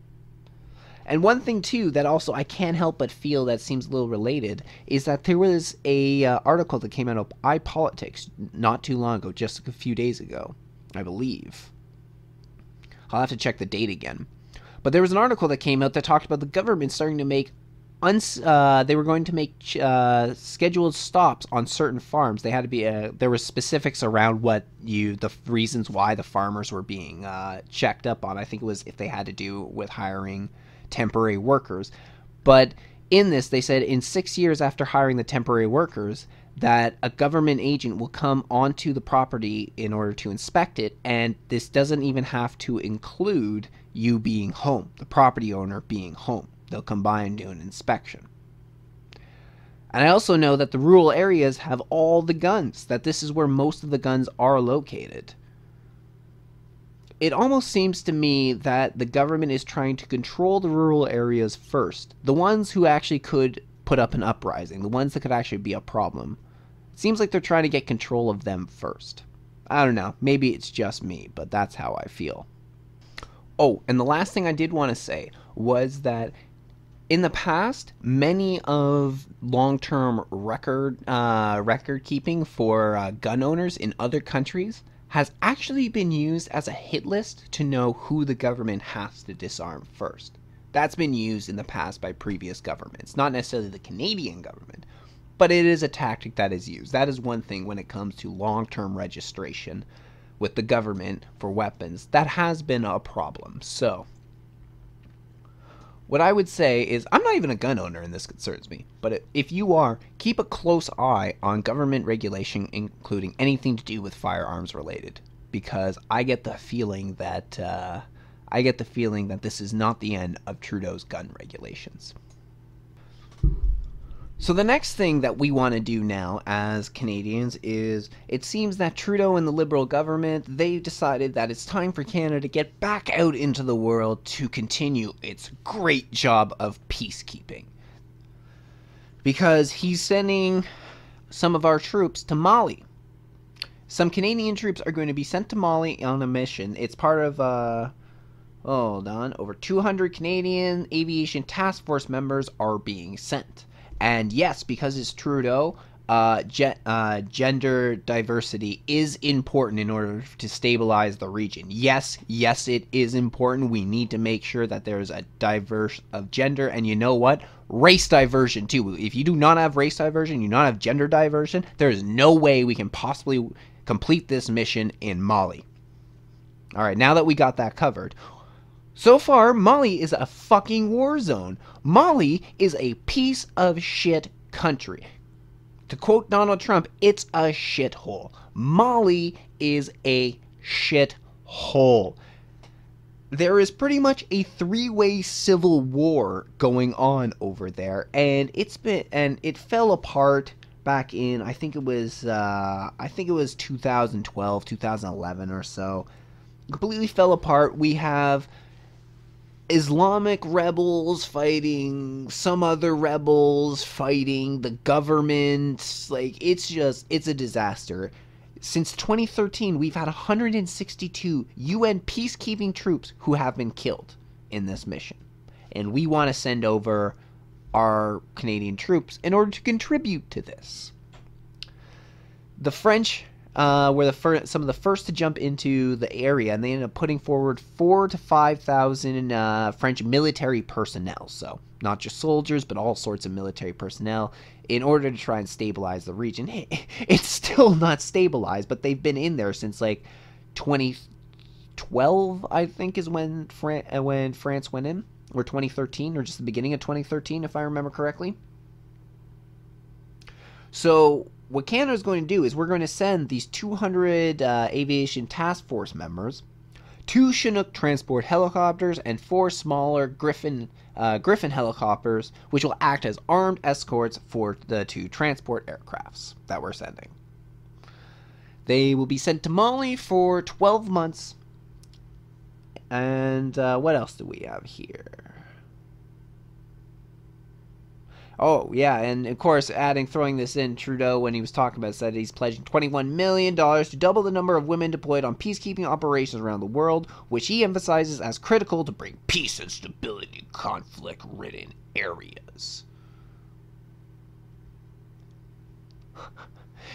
And one thing, too, that also I can't help but feel that seems a little related is that there was a article that came out of iPolitics not too long ago, just a few days ago, I believe. I'll have to check the date again. But there was an article that came out that talked about the government starting to make they were going to make scheduled stops on certain farms. They had to be there were specifics around the reasons why the farmers were being checked up on. I think it was if they had to do with hiring temporary workers. But in this, they said in 6 years after hiring the temporary workers, that a government agent will come onto the property in order to inspect it, and this doesn't even have to include you being home, the property owner being home. They'll come by and do an inspection. And I also know that the rural areas have all the guns, that this is where most of the guns are located. It almost seems to me that the government is trying to control the rural areas first. The ones who actually could put up an uprising, the ones that could actually be a problem. It seems like they're trying to get control of them first. I don't know, maybe it's just me, but that's how I feel. Oh, and the last thing I did want to say was that in the past, many of long-term record keeping for gun owners in other countries has actually been used as a hit list to know who the government has to disarm first. That's been used in the past by previous governments, not necessarily the Canadian government, but it is a tactic that is used. That is one thing when it comes to long-term registration with the government for weapons. That has been a problem. So, what I would say is, I'm not even a gun owner and this concerns me, but if you are, keep a close eye on government regulation, including anything to do with firearms related, because I get the feeling that this is not the end of Trudeau's gun regulations. So the next thing that we want to do now as Canadians is, it seems that Trudeau and the Liberal government, they've decided that it's time for Canada to get back out into the world to continue its great job of peacekeeping. Because he's sending some of our troops to Mali. Some Canadian troops are going to be sent to Mali on a mission. It's part of, over 200 Canadian Aviation Task Force members are being sent. And yes, because it's Trudeau, gender diversity is important in order to stabilize the region. Yes, it is important. We need to make sure that there's a diverse of gender, and you know what? Race diversion too. If you do not have race diversion, you do not have gender diversion, there is no way we can possibly complete this mission in Mali. Alright, now that we got that covered, so far, Mali is a fucking war zone. Mali is a piece of shit country. To quote Donald Trump, it's a shithole. Mali is a shithole. there is pretty much a three-way civil war going on over there, and it fell apart back in I think it was 2012, 2011 or so. Completely fell apart. We have Islamic rebels fighting some other rebels fighting the government. Like, it's a disaster. Since 2013, we've had 162 UN peacekeeping troops who have been killed in this mission. And we want to send over our Canadian troops in order to contribute to this. The French were some of the first to jump into the area, and they ended up putting forward 4,000 to 5,000 French military personnel. So not just soldiers, but all sorts of military personnel in order to try and stabilize the region. It's still not stabilized, but they've been in there since like 2012, I think, is when France went in, or 2013, or just the beginning of 2013, if I remember correctly. So what Canada's going to do is we're going to send these 200 aviation task force members, 2 Chinook transport helicopters, and 4 smaller Griffin helicopters, which will act as armed escorts for the 2 transport aircrafts that we're sending. They will be sent to Mali for 12 months. And what else do we have here? Oh, yeah, and of course, throwing this in, Trudeau, when he was talking about it, said he's pledging $21 million to double the number of women deployed on peacekeeping operations around the world, which he emphasizes as critical to bring peace and stability in conflict-ridden areas.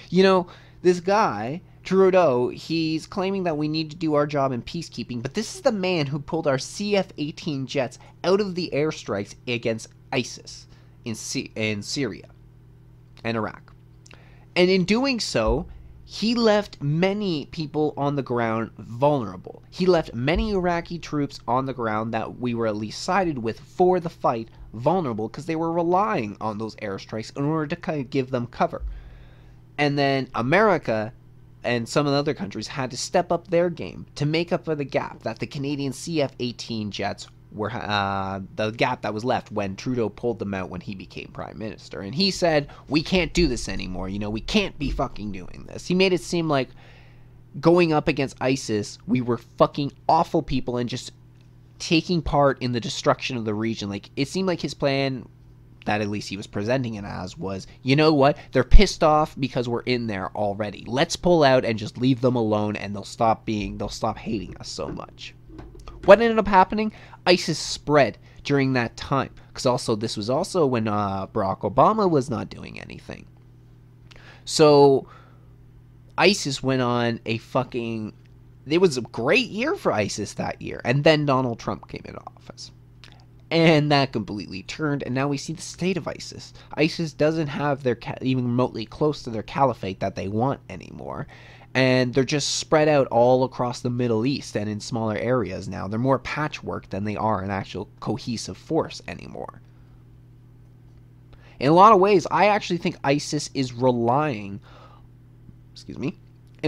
You know, this guy, Trudeau, he's claiming that we need to do our job in peacekeeping, but this is the man who pulled our CF-18 jets out of the airstrikes against ISIS in Syria and Iraq. And in doing so, he left many people on the ground vulnerable. He left many Iraqi troops on the ground that we were at least sided with for the fight vulnerable because they were relying on those airstrikes in order to kind of give them cover. And then America and some of the other countries had to step up their game to make up for the gap that the Canadian CF-18 jets were the gap that was left when Trudeau pulled them out when he became Prime Minister. And he said, we can't do this anymore. You know, we can't be fucking doing this. He made it seem like going up against ISIS, we were fucking awful people and just taking part in the destruction of the region. Like, it seemed like his plan, that at least he was presenting it as, was, you know what, they're pissed off because we're in there already. Let's pull out and just leave them alone, and they'll stop hating us so much. What ended up happening? ISIS spread during that time. Because this was also when Barack Obama was not doing anything. So ISIS went on it was a great year for ISIS that year. And then Donald Trump came into office. And that completely turned, and now we see the state of ISIS. ISIS doesn't have even remotely close to their caliphate that they want anymore. And they're just spread out all across the Middle East and in smaller areas now. They're more patchwork than they are an actual cohesive force anymore. In a lot of ways, I actually think ISIS is relying... In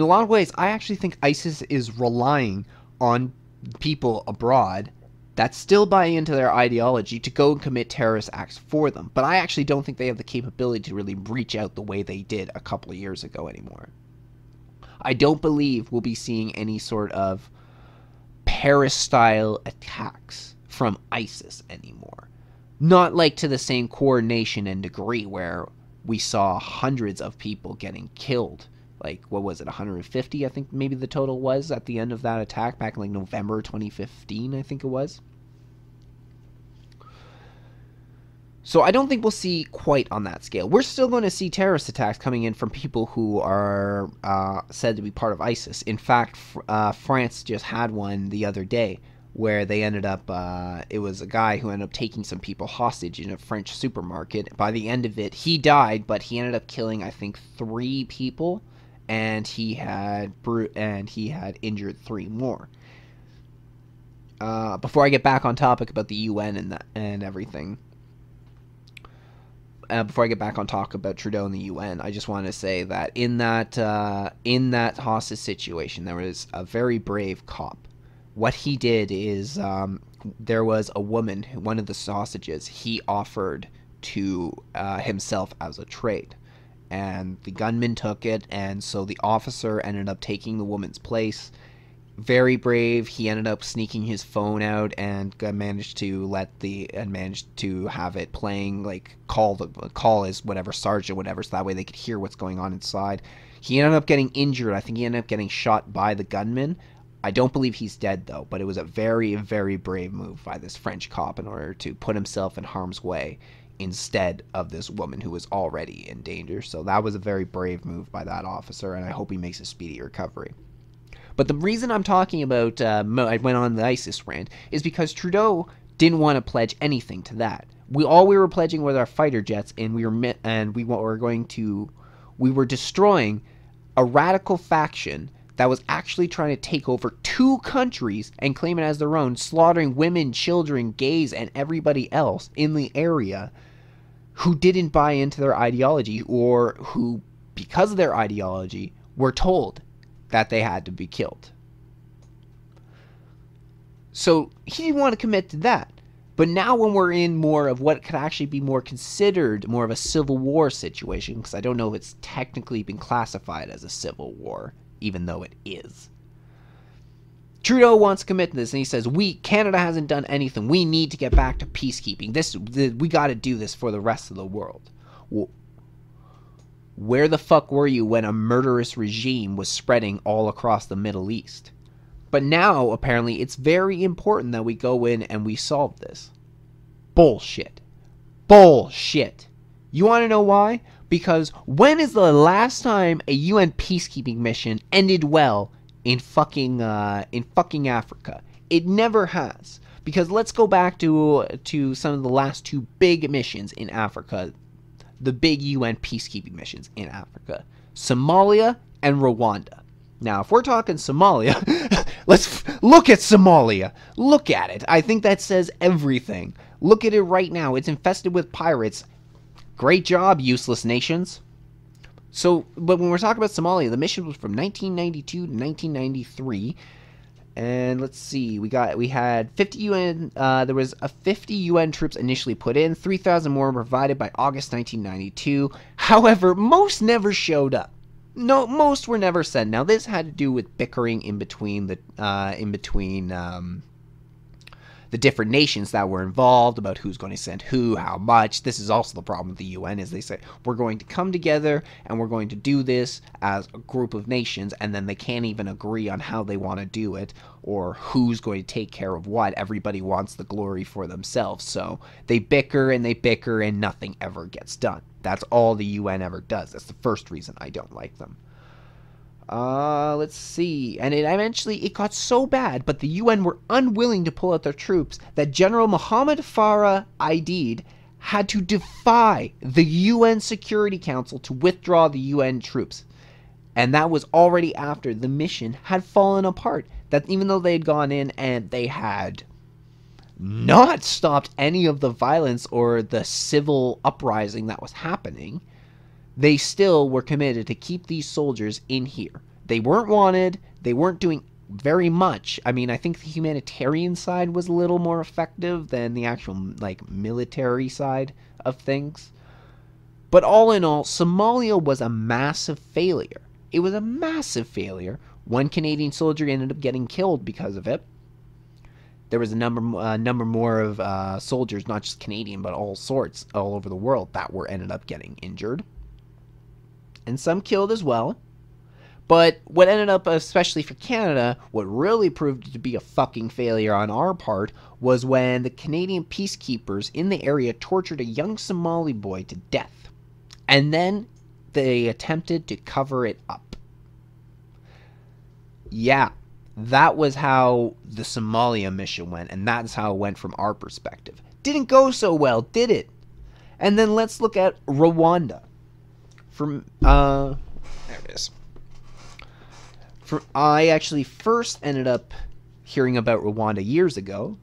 a lot of ways, I actually think ISIS is relying on people abroad that still buy into their ideology to go and commit terrorist acts for them. But I actually don't think they have the capability to really reach out the way they did a couple of years ago anymore. I don't believe we'll be seeing any sort of Paris-style attacks from ISIS anymore. Not like to the same coordination and degree where we saw hundreds of people getting killed. Like, what was it, 150, I think maybe the total was at the end of that attack back in like November 2015, I think it was. So I don't think we'll see quite on that scale. We're still going to see terrorist attacks coming in from people who are said to be part of ISIS. In fact, France just had one the other day where they ended up, it was a guy who ended up taking some people hostage in a French supermarket. By the end of it, he died, but he ended up killing, I think, 3 people, and he had injured 3 more. Before I get back on topic about the UN and everything, before I get back on talk about Trudeau and the UN, I just want to say that in that hostage situation, there was a very brave cop what he did is there was a woman, one of the sausages, he offered to himself as a trade. And the gunman took it, and so the officer ended up taking the woman's place. Very brave. He ended up sneaking his phone out and managed to have it playing, like call his whatever sergeant, whatever, so that way they could hear what's going on inside. He ended up getting injured. I think he ended up getting shot by the gunman. I don't believe he's dead though, but it was a very, very brave move by this French cop in order to put himself in harm's way instead of this woman who was already in danger. So that was a very brave move by that officer, and I hope he makes a speedy recovery. But the reason I'm talking about, I went on the ISIS rant, is because Trudeau didn't want to pledge anything to that. We were pledging with our fighter jets, and we were destroying a radical faction that was actually trying to take over 2 countries and claim it as their own, slaughtering women, children, gays, and everybody else in the area who didn't buy into their ideology, or who, because of their ideology, were told that they had to be killed. So he didn't want to commit to that. But now when we're in more of what could actually be more considered more of a civil war situation, because I don't know if it's technically been classified as a civil war, even though it is. Trudeau wants to commit to this, and he says, Canada hasn't done anything. We need to get back to peacekeeping. We got to do this for the rest of the world. Well, where the fuck were you when a murderous regime was spreading all across the Middle East? But now, apparently, it's very important that we go in and we solve this. Bullshit. Bullshit. You want to know why? Because when is the last time a UN peacekeeping mission ended well in fucking Africa? It never has. Because let's go back to some of the last 2 big missions in Africa. The big UN peacekeeping missions in Africa. Somalia and Rwanda. Now, if we're talking Somalia, let's look at Somalia. Look at it. I think that says everything. Look at it right now. It's infested with pirates. Great job, useless nations. So, but when we're talking about Somalia, the mission was from 1992 to 1993. And let's see, we had 50 UN, there was a 50 UN troops initially put in, 3,000 more provided by August 1992. However, most never showed up. No, most were never sent. Now, this had to do with bickering in between the different nations that were involved about who's going to send who, how much. This is also the problem with the UN, is they say, we're going to come together and we're going to do this as a group of nations, and then they can't even agree on how they want to do it or who's going to take care of what. Everybody wants the glory for themselves, so they bicker and nothing ever gets done. That's all the UN ever does. That's the first reason I don't like them. Let's see. And it got so bad, but the UN were unwilling to pull out their troops, that General Mohammed Farah Aidid had to defy the UN Security Council to withdraw the UN troops. And that was already after the mission had fallen apart. That even though they had gone in and they had not stopped any of the violence or the civil uprising that was happening, they still were committed to keep these soldiers in here. They weren't wanted. They weren't doing very much. I mean, I think the humanitarian side was a little more effective than the actual, military side of things. But all in all, Somalia was a massive failure. It was a massive failure. One Canadian soldier ended up getting killed because of it. There was a number more of soldiers, not just Canadian, but all sorts, all over the world, that ended up getting injured. And some killed as well. But what ended up, especially for Canada, what really proved to be a fucking failure on our part was when the Canadian peacekeepers in the area tortured a young Somali boy to death. And then they attempted to cover it up. Yeah, that was how the Somalia mission went, and that's how it went from our perspective. Didn't go so well, did it? And then let's look at Rwanda. There it is. I actually first ended up hearing about Rwanda years ago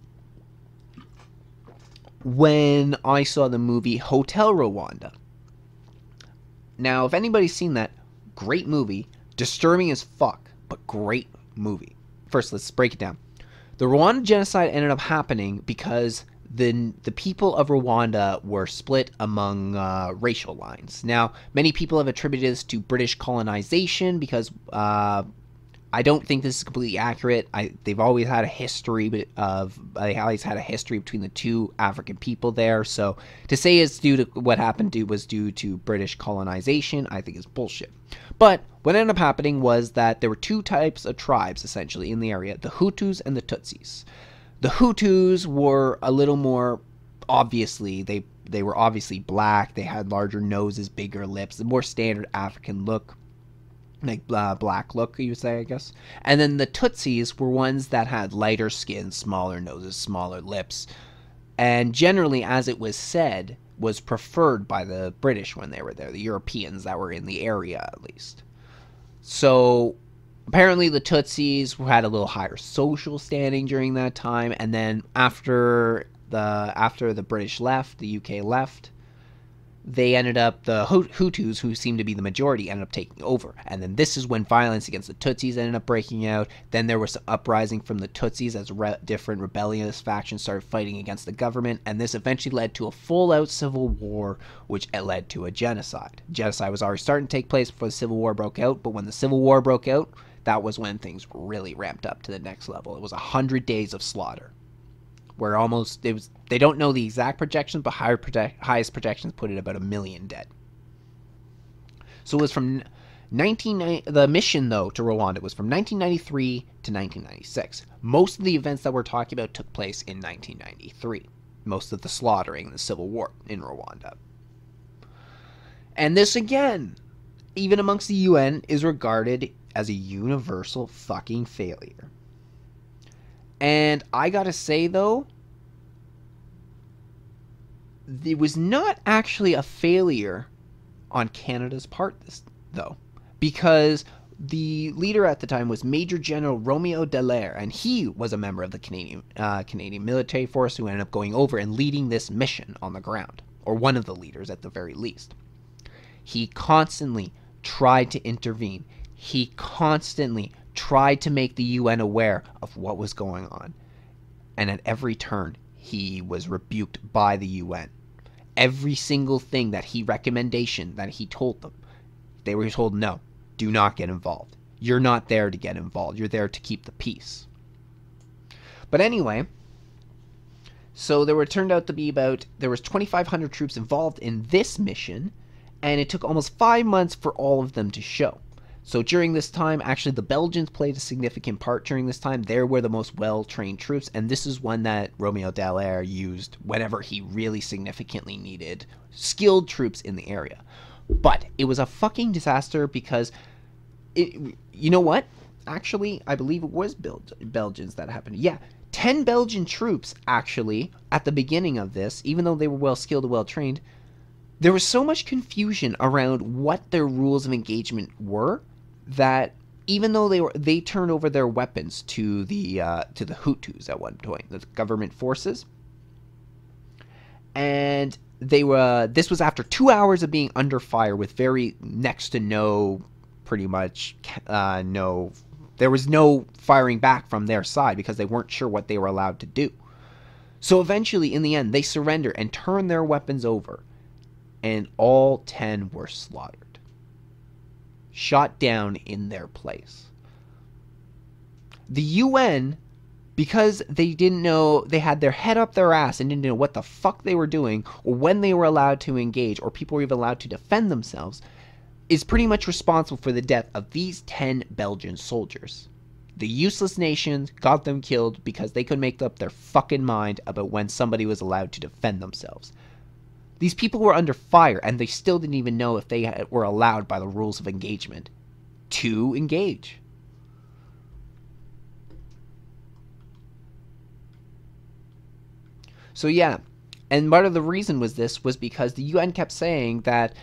when I saw the movie Hotel Rwanda. Now, if anybody's seen that, great movie, disturbing as fuck, but great movie. First, let's break it down. The Rwanda genocide ended up happening because the people of Rwanda were split among racial lines. Now, many people have attributed this to British colonization because I don't think this is completely accurate. They've always had a history between the two African people there. So to say it's due to what happened was due to British colonization, I think is bullshit. But what ended up happening was that there were two types of tribes essentially in the area: the Hutus and the Tutsis. The Hutus were a little more obviously they were obviously black. They had larger noses, bigger lips, the more standard African look. Like black look, you would say, I guess. And then the Tutsis were ones that had lighter skin, smaller noses, smaller lips, and generally, as it was said, was preferred by the British when they were there, the Europeans that were in the area at least. So apparently the Tutsis had a little higher social standing during that time, and then after the British left, the UK left, they ended up, the Hutus, who seemed to be the majority, ended up taking over. And then this is when violence against the Tutsis ended up breaking out. Then there was some uprising from the Tutsis as different rebellious factions started fighting against the government. And this eventually led to a full-out civil war, which led to a genocide. Genocide was already starting to take place before the Civil War broke out. But when the Civil War broke out, that was when things really ramped up to the next level. It was 100 days of slaughter, where they don't know the exact projections, but highest projections put it about 1 million dead. So it was from the mission, though, to Rwanda was from 1993 to 1996. Most of the events that we're talking about took place in 1993. Most of the slaughtering, the civil war in Rwanda. And this, again, even amongst the UN, is regarded as a universal fucking failure. And I gotta say, though, it was not actually a failure on Canada's part, though, because the leader at the time was Major General Romeo Dallaire, and he was a member of the Canadian military force who ended up going over and leading this mission on the ground, or one of the leaders at the very least. He constantly tried to intervene. He constantly tried to make the UN aware of what was going on. And at every turn, he was rebuked by the UN. Every single thing that recommendation that he told them, they were told, no, do not get involved. You're not there to get involved. You're there to keep the peace. But anyway, so there was 2,500 troops involved in this mission, and it took almost 5 months for all of them to show. So during this time, actually the Belgians played a significant part during this time. They were the most well-trained troops, and this is one that Romeo Dallaire used whenever he really significantly needed skilled troops in the area. But it was a fucking disaster because, you know what? Actually, I believe it was Belgians that happened. Yeah, 10 Belgian troops, actually, at the beginning of this, even though they were well-skilled and well-trained, there was so much confusion around what their rules of engagement were that even though they turned over their weapons to the Hutus at one point, the government forces, and this was after 2 hours of being under fire with very next to no, pretty much no, there was no firing back from their side because they weren't sure what they were allowed to do. So eventually, in the end, they surrendered and turned their weapons over, and all 10 were slaughtered. Shot down in their place. The UN, because they didn't know, they had their head up their ass and didn't know what the fuck they were doing, or when they were allowed to engage, or people were even allowed to defend themselves, is pretty much responsible for the death of these 10 Belgian soldiers. The useless nations got them killed because they couldn't make up their fucking mind about when somebody was allowed to defend themselves. These people were under fire, and they still didn't even know if they were allowed by the rules of engagement to engage. So yeah, and part of the reason was because the UN kept saying that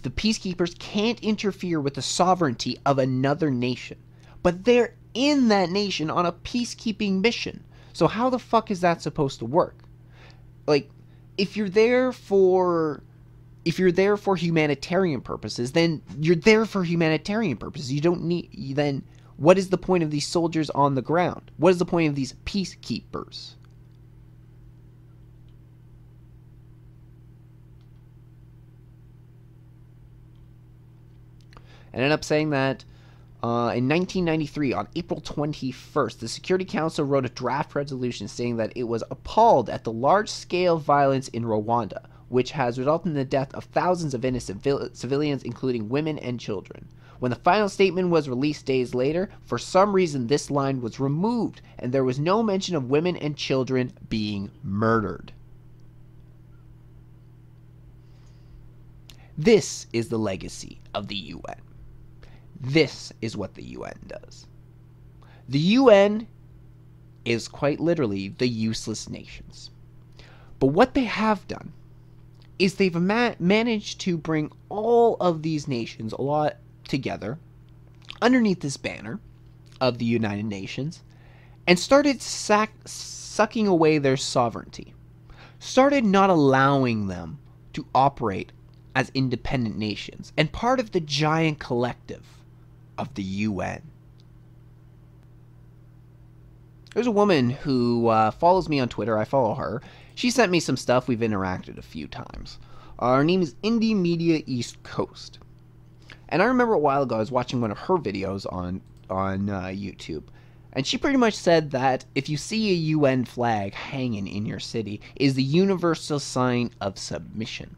the peacekeepers can't interfere with the sovereignty of another nation. But they're in that nation on a peacekeeping mission. So how the fuck is that supposed to work? Like, if you're there for humanitarian purposes, then you're there for humanitarian purposes. You don't need, then What is the point of these soldiers on the ground? What is the point of these peacekeepers? I ended up saying that in 1993, on April 21st, the Security Council wrote a draft resolution saying that it was appalled at the large-scale violence in Rwanda, which has resulted in the death of thousands of innocent civilians, including women and children. When the final statement was released days later, for some reason this line was removed, and there was no mention of women and children being murdered. This is the legacy of the UN. This is what the UN does. The UN is quite literally the useless nations. But what they have done is they've managed to bring all of these nations a lot together underneath this banner of the United Nations and started sucking away their sovereignty. Started not allowing them to operate as independent nations and part of the giant collective of the UN. There's a woman who follows me on Twitter. I follow her. She sent me some stuff. We've interacted a few times. Her name is Indie Media East Coast. And I remember a while ago I was watching one of her videos on YouTube. And she pretty much said that if you see a UN flag hanging in your city, is the universal sign of submission.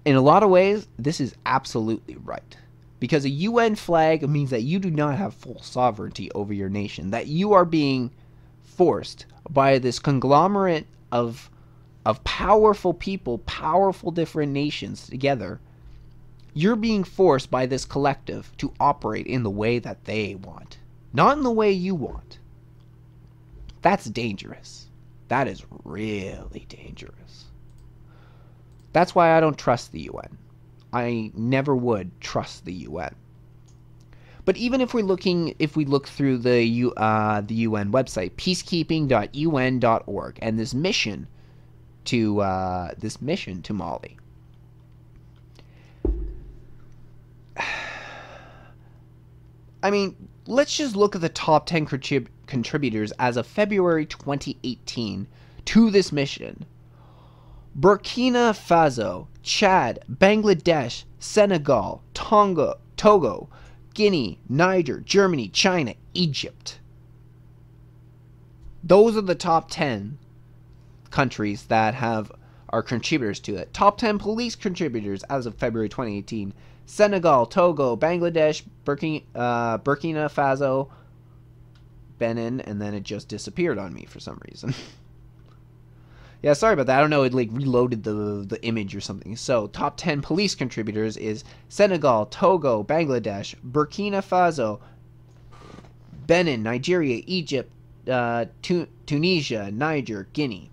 In a lot of ways, this is absolutely right. Because a UN flag means that you do not have full sovereignty over your nation. That you are being forced by this conglomerate of powerful people, powerful different nations together. You're being forced by this collective to operate in the way that they want. Not in the way you want. That's dangerous. That is really dangerous. That's why I don't trust the UN. I never would trust the UN. But even if we look through the UN website, peacekeeping.un.org, and this mission to Mali, I mean, let's just look at the top 10 contributors as of February 2018 to this mission. Burkina Faso, Chad, Bangladesh, Senegal, Togo, Guinea, Niger, Germany, China, Egypt. Those are the top 10 countries that are contributors to it. Top 10 police contributors as of February 2018. Senegal, Togo, Bangladesh, Burkina Faso, Benin, and then it just disappeared on me for some reason. Yeah, sorry about that. I don't know, it like reloaded the image or something. So, top 10 police contributors is Senegal, Togo, Bangladesh, Burkina Faso, Benin, Nigeria, Egypt, Tunisia, Niger, Guinea.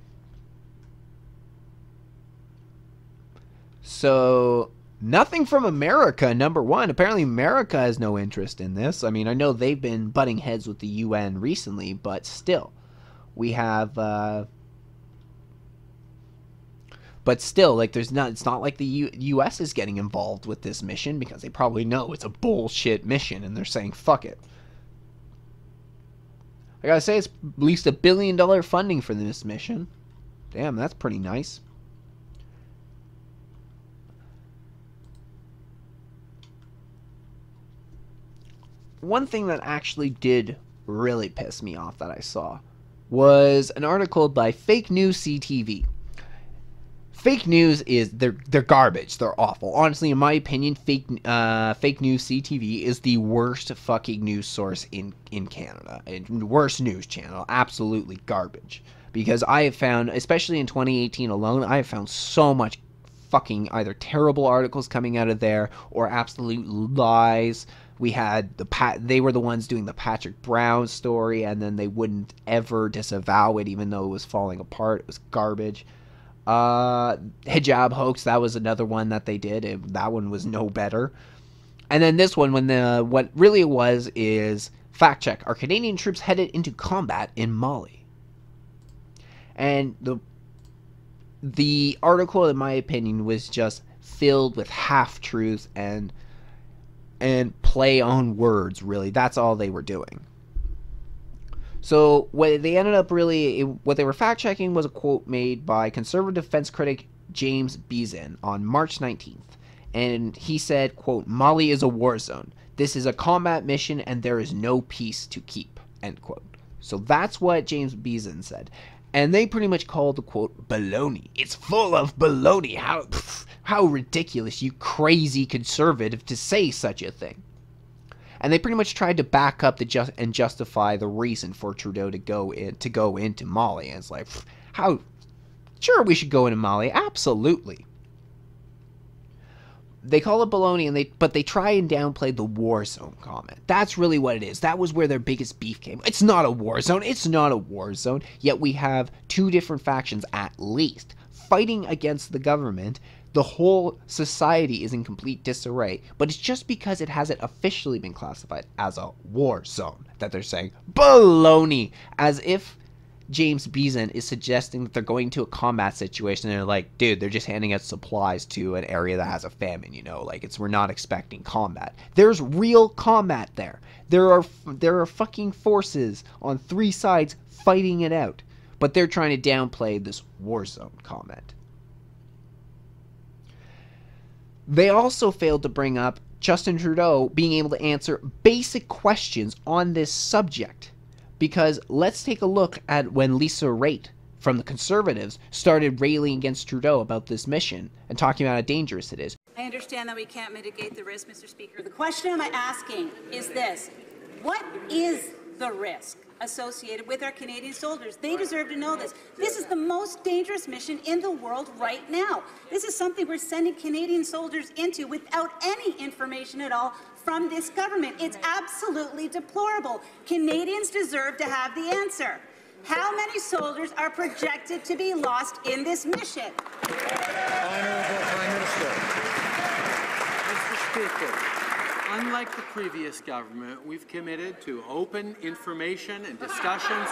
So, nothing from America, number one. Apparently America has no interest in this. I mean, I know they've been butting heads with the UN recently, but still. We have... But still, like, it's not like the U.S. is getting involved with this mission because they probably know it's a bullshit mission and they're saying, fuck it. I gotta say, it's at least $1 billion funding for this mission. Damn, that's pretty nice. One thing that actually did really piss me off that I saw was an article by Fake News CTV. Fake news is they're garbage. They're awful. Honestly, in my opinion, fake news CTV is the worst fucking news source in Canada. And worst news channel. Absolutely garbage. Because I have found, especially in 2018 alone, I have found so much fucking either terrible articles coming out of there or absolute lies. We had they were the ones doing the Patrick Brown story, and then they wouldn't ever disavow it even though it was falling apart. It was garbage. Hijab hoax, that was another one that they did. That one was no better. And then this one, what really it was is fact check. Are Canadian troops headed into combat in Mali? And the article, in my opinion, was just filled with half truths and and play on words, really. That's all they were doing. So what they ended up what they were fact-checking was a quote made by conservative defense critic James Beeson on March 19th. And he said, quote, "Mali is a war zone. This is a combat mission and there is no peace to keep," end quote. So that's what James Beeson said. And they pretty much called the quote baloney. It's full of baloney. How ridiculous, you crazy conservative, to say such a thing. And they pretty much tried to back up and justify the reason for Trudeau to go into Mali. And it's like, how sure we should go into Mali? Absolutely. They call it baloney, but they try and downplay the war zone comment. That's really what it is. That was where their biggest beef came. It's not a war zone. It's not a war zone. Yet we have two different factions at least fighting against the government. The whole society is in complete disarray, but it's just because it hasn't officially been classified as a war zone that they're saying baloney, as if James Beeson is suggesting that they're going to a combat situation and they're like, dude, they're just handing out supplies to an area that has a famine, like we're not expecting combat. There's real combat there. There are fucking forces on three sides fighting it out, but they're trying to downplay this war zone comment. They also failed to bring up Justin Trudeau being able to answer basic questions on this subject. Because let's take a look at when Lisa Raitt from the Conservatives started railing against Trudeau about this mission and talking about how dangerous it is. I understand that we can't mitigate the risk, Mr. Speaker. The question I'm asking is this: what is the risk associated with our Canadian soldiers? They deserve to know this. This is the most dangerous mission in the world right now. This is something we're sending Canadian soldiers into without any information at all from this government. It's absolutely deplorable. Canadians deserve to have the answer. How many soldiers are projected to be lost in this mission? Honourable Prime Minister. Mr. Speaker, unlike the previous government, we've committed to open information and discussions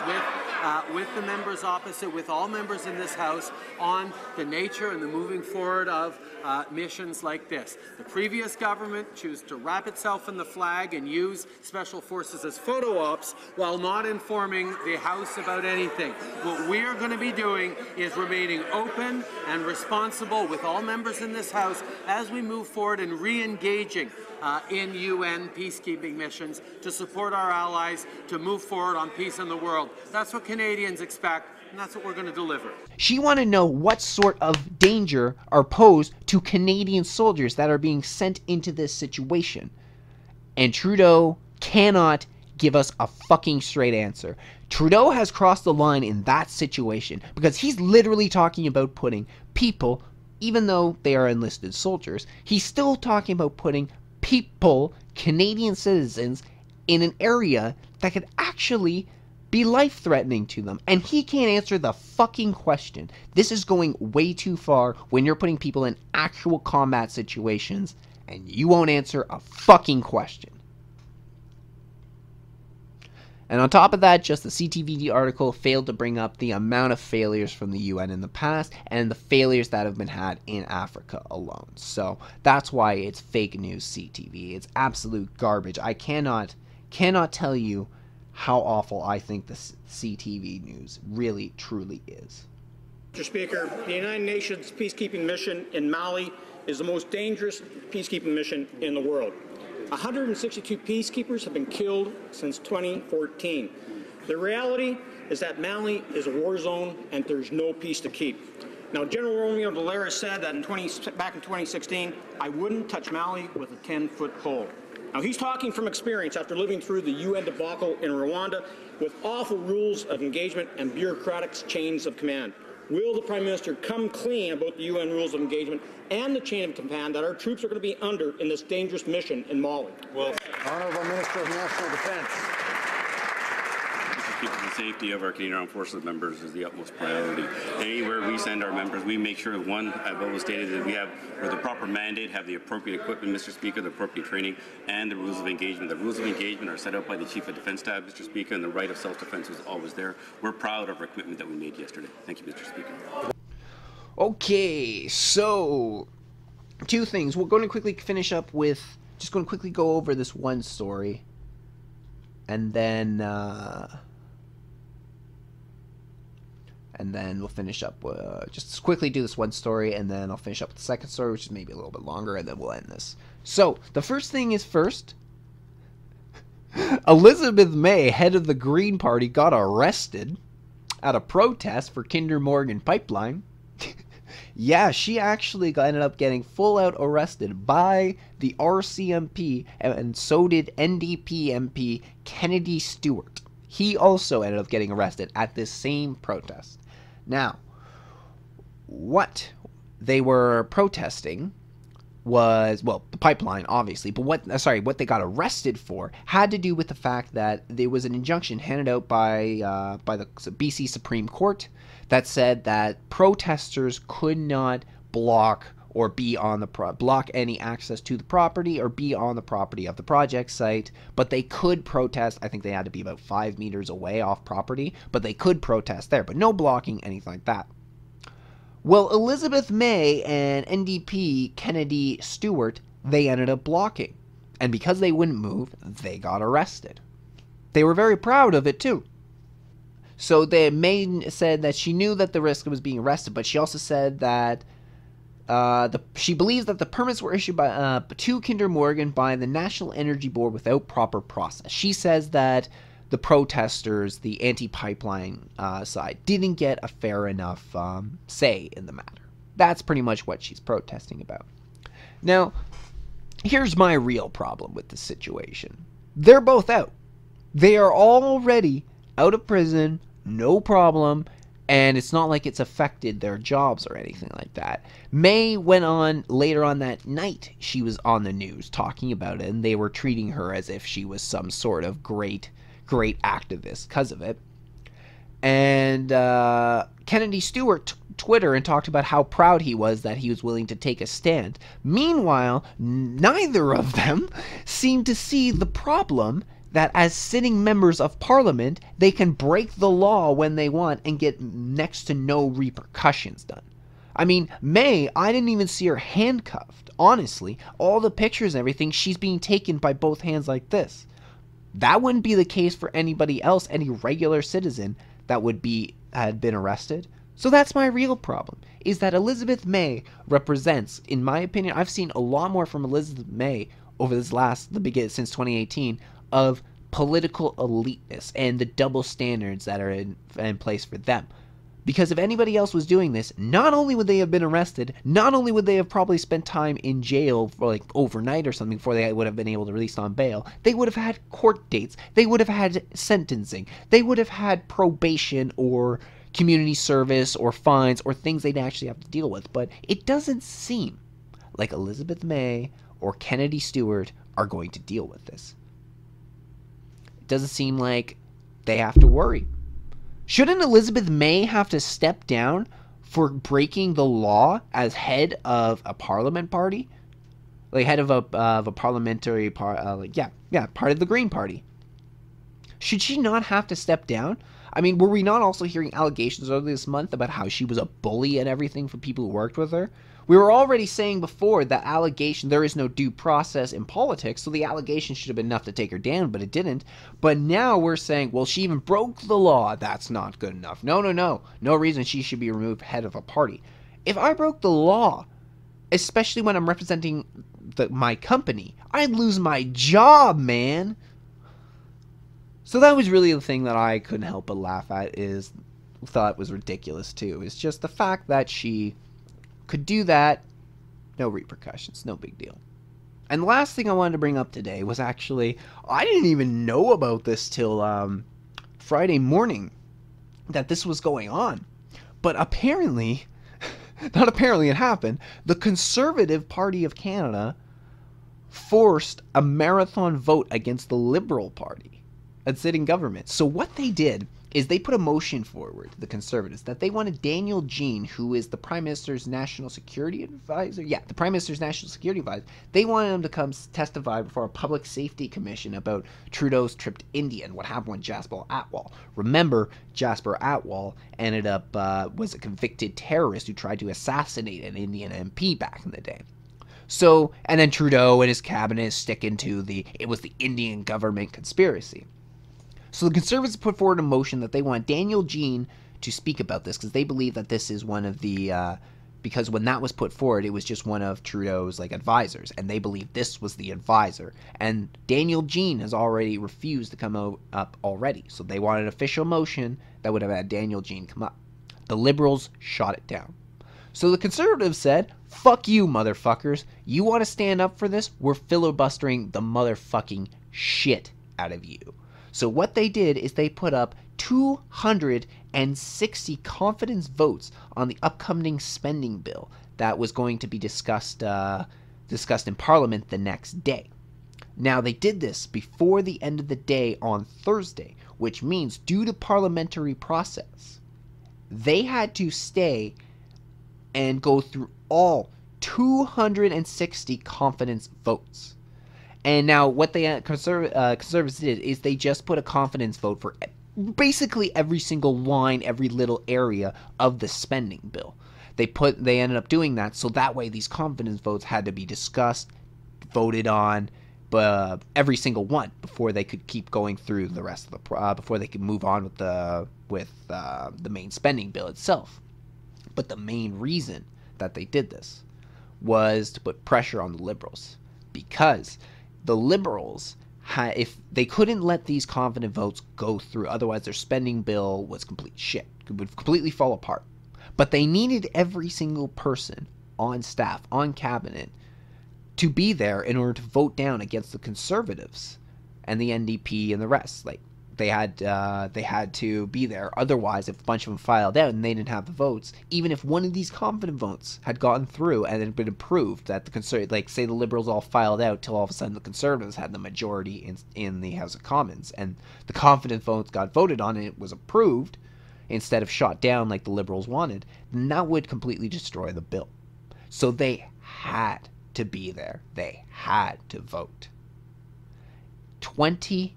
with the members opposite, with all members in this House, on the nature and the moving forward of missions like this. The previous government chose to wrap itself in the flag and use special forces as photo ops while not informing the House about anything. What we are going to be doing is remaining open and responsible with all members in this House as we move forward and re-engaging in UN peacekeeping missions to support our allies to move forward on peace in the world. That's what Canadians expect, and that's what we're going to deliver. She wanted to know what sort of danger are posed to Canadian soldiers that are being sent into this situation. And Trudeau cannot give us a fucking straight answer. Trudeau has crossed the line in that situation because he's literally talking about putting people, even though they are enlisted soldiers, he's still talking about putting people, Canadian citizens, in an area that could actually be life-threatening to them. And he can't answer the fucking question. This is going way too far when you're putting people in actual combat situations and you won't answer a fucking question. And on top of that, just the CTVD article failed to bring up the amount of failures from the UN in the past and the failures that have been had in Africa alone. So that's why it's fake news CTV. It's absolute garbage. I cannot tell you how awful I think the CTV news really, truly is. Mr. Speaker, the United Nations peacekeeping mission in Mali is the most dangerous peacekeeping mission in the world. 162 peacekeepers have been killed since 2014. The reality is that Mali is a war zone and there's no peace to keep. Now, General Romeo Valera said that back in 2016, I wouldn't touch Mali with a 10-foot pole. Now, he's talking from experience after living through the UN debacle in Rwanda with awful rules of engagement and bureaucratic chains of command. Will the Prime Minister come clean about the UN rules of engagement and the chain of command that our troops are going to be under in this dangerous mission in Mali? Well, Honourable Minister of National Defence. The safety of our Canadian Armed Forces members is the utmost priority. Anywhere we send our members, we make sure, one, I've always stated that we have, with the proper mandate, have the appropriate equipment, Mr. Speaker, the appropriate training, and the rules of engagement. The rules of engagement are set out by the Chief of Defence Staff, Mr. Speaker, and the right of self-defence is always there. We're proud of our equipment that we made yesterday. Thank you, Mr. Speaker. Okay, so two things. We're going to quickly finish up with just going to quickly go over this one story, and then we'll finish up. Just quickly do this one story, and then I'll finish up with the second story, which is maybe a little bit longer, and then we'll end this. So, the first thing is first. Elizabeth May, head of the Green Party, got arrested at a protest for Kinder Morgan pipeline. Yeah, she actually ended up getting full out arrested by the RCMP, and so did NDP MP Kennedy Stewart. He also ended up getting arrested at this same protest. Now, what they were protesting was, well, the pipeline, obviously, but what they got arrested for had to do with the fact that there was an injunction handed out by the BC Supreme Court that said that protesters could not block or be on the block any access to the property or be on the property of the project site, but they could protest. I think they had to be about 5 meters away off property, but they could protest there, but no blocking, anything like that. Well, Elizabeth May and NDP Kennedy Stewart, they ended up blocking. And because they wouldn't move, they got arrested. They were very proud of it, too. So May said that she knew that the risk was being arrested, but she also said that she believes that the permits were issued by to Kinder Morgan by the National Energy Board without proper process. She says that the protesters, the anti-pipeline side, didn't get a fair enough say in the matter. That's pretty much what she's protesting about. Now, here's my real problem with the situation. They're both out. They are already out of prison, no problem, and it's not like it's affected their jobs or anything like that. May went on later on that night. She was on the news talking about it, and they were treating her as if she was some sort of great activist because of it. And Kennedy Stewart took Twitter and talked about how proud he was that he was willing to take a stand. Meanwhile, neither of them seemed to see the problem that as sitting members of parliament, they can break the law when they want and get next to no repercussions done. I mean, May, I didn't even see her handcuffed. Honestly, all the pictures and everything, she's being taken by both hands like this. That wouldn't be the case for anybody else, any regular citizen that had been arrested. So that's my real problem, is that Elizabeth May represents, in my opinion, I've seen a lot more from Elizabeth May over this since 2018, of political eliteness and the double standards that are in place for them. Because if anybody else was doing this, not only would they have been arrested, not only would they have probably spent time in jail for like overnight or something before they would have been able to release on bail, they would have had court dates, they would have had sentencing, they would have had probation or community service or fines or things they'd actually have to deal with. But it doesn't seem like Elizabeth May or Kennedy Stewart are going to deal with this. It doesn't seem like they have to worry. Shouldn't Elizabeth May have to step down for breaking the law as head of a parliament party? Like head of a parliamentary part of the Green Party. Should she not have to step down? I mean, were we not also hearing allegations earlier this month about how she was a bully and everything for people who worked with her? We were already saying before that there is no due process in politics, so the allegation should have been enough to take her down, but it didn't. But now we're saying, well, she even broke the law. That's not good enough. No. No reason she should be removed head of a party. If I broke the law, especially when I'm representing my company, I'd lose my job, man. So that was really the thing that I couldn't help but laugh at, thought was ridiculous too. It's just the fact that she could do that, no repercussions, no big deal. And the last thing I wanted to bring up today was actually, I didn't even know about this till Friday morning, that this was going on. But apparently, not apparently, it happened, the Conservative Party of Canada forced a marathon vote against the Liberal Party at sitting government. So what they did is they put a motion forward, the Conservatives, that they wanted Daniel Jean, who is the Prime Minister's National Security Advisor. Yeah, the Prime Minister's National Security Advisor. They wanted him to come testify before a Public Safety Commission about Trudeau's trip to India and what happened with Jasper Atwal. Remember, Jasper Atwal ended up, was a convicted terrorist who tried to assassinate an Indian MP back in the day. So, and then Trudeau and his cabinet is sticking to it was the Indian government conspiracy. So the Conservatives put forward a motion that they want Daniel Jean to speak about this because they believe that this is one of the, because when that was put forward, it was just one of Trudeau's advisors, and they believe this was the advisor. And Daniel Jean has already refused to come up already, so they wanted an official motion that would have had Daniel Jean come up. The Liberals shot it down. So the Conservatives said, fuck you, motherfuckers. You want to stand up for this? We're filibustering the motherfucking shit out of you. So what they did is they put up 260 confidence votes on the upcoming spending bill that was going to be discussed in Parliament the next day. Now, they did this before the end of the day on Thursday, which means due to parliamentary process, they had to stay and go through all 260 confidence votes. And now what the Conservatives did is they just put a confidence vote for basically every single line, every little area of the spending bill. They ended up doing that, so that way these confidence votes had to be discussed, voted on, every single one before they could keep going through the rest of the before they could move on with the main spending bill itself. But the main reason that they did this was to put pressure on the Liberals, because the Liberals, if they couldn't let these confident votes go through, otherwise their spending bill was complete shit. It would completely fall apart. But they needed every single person on staff, on cabinet, to be there in order to vote down against the Conservatives and the NDP and the rest. They had to be there. Otherwise, if a bunch of them filed out and they didn't have the votes, even if one of these confident votes had gone through and had been approved, that the say the Liberals all filed out till all of a sudden the Conservatives had the majority in the House of Commons, and the confident votes got voted on and it was approved instead of shot down like the Liberals wanted, then that would completely destroy the bill. So they had to be there. They had to vote. 20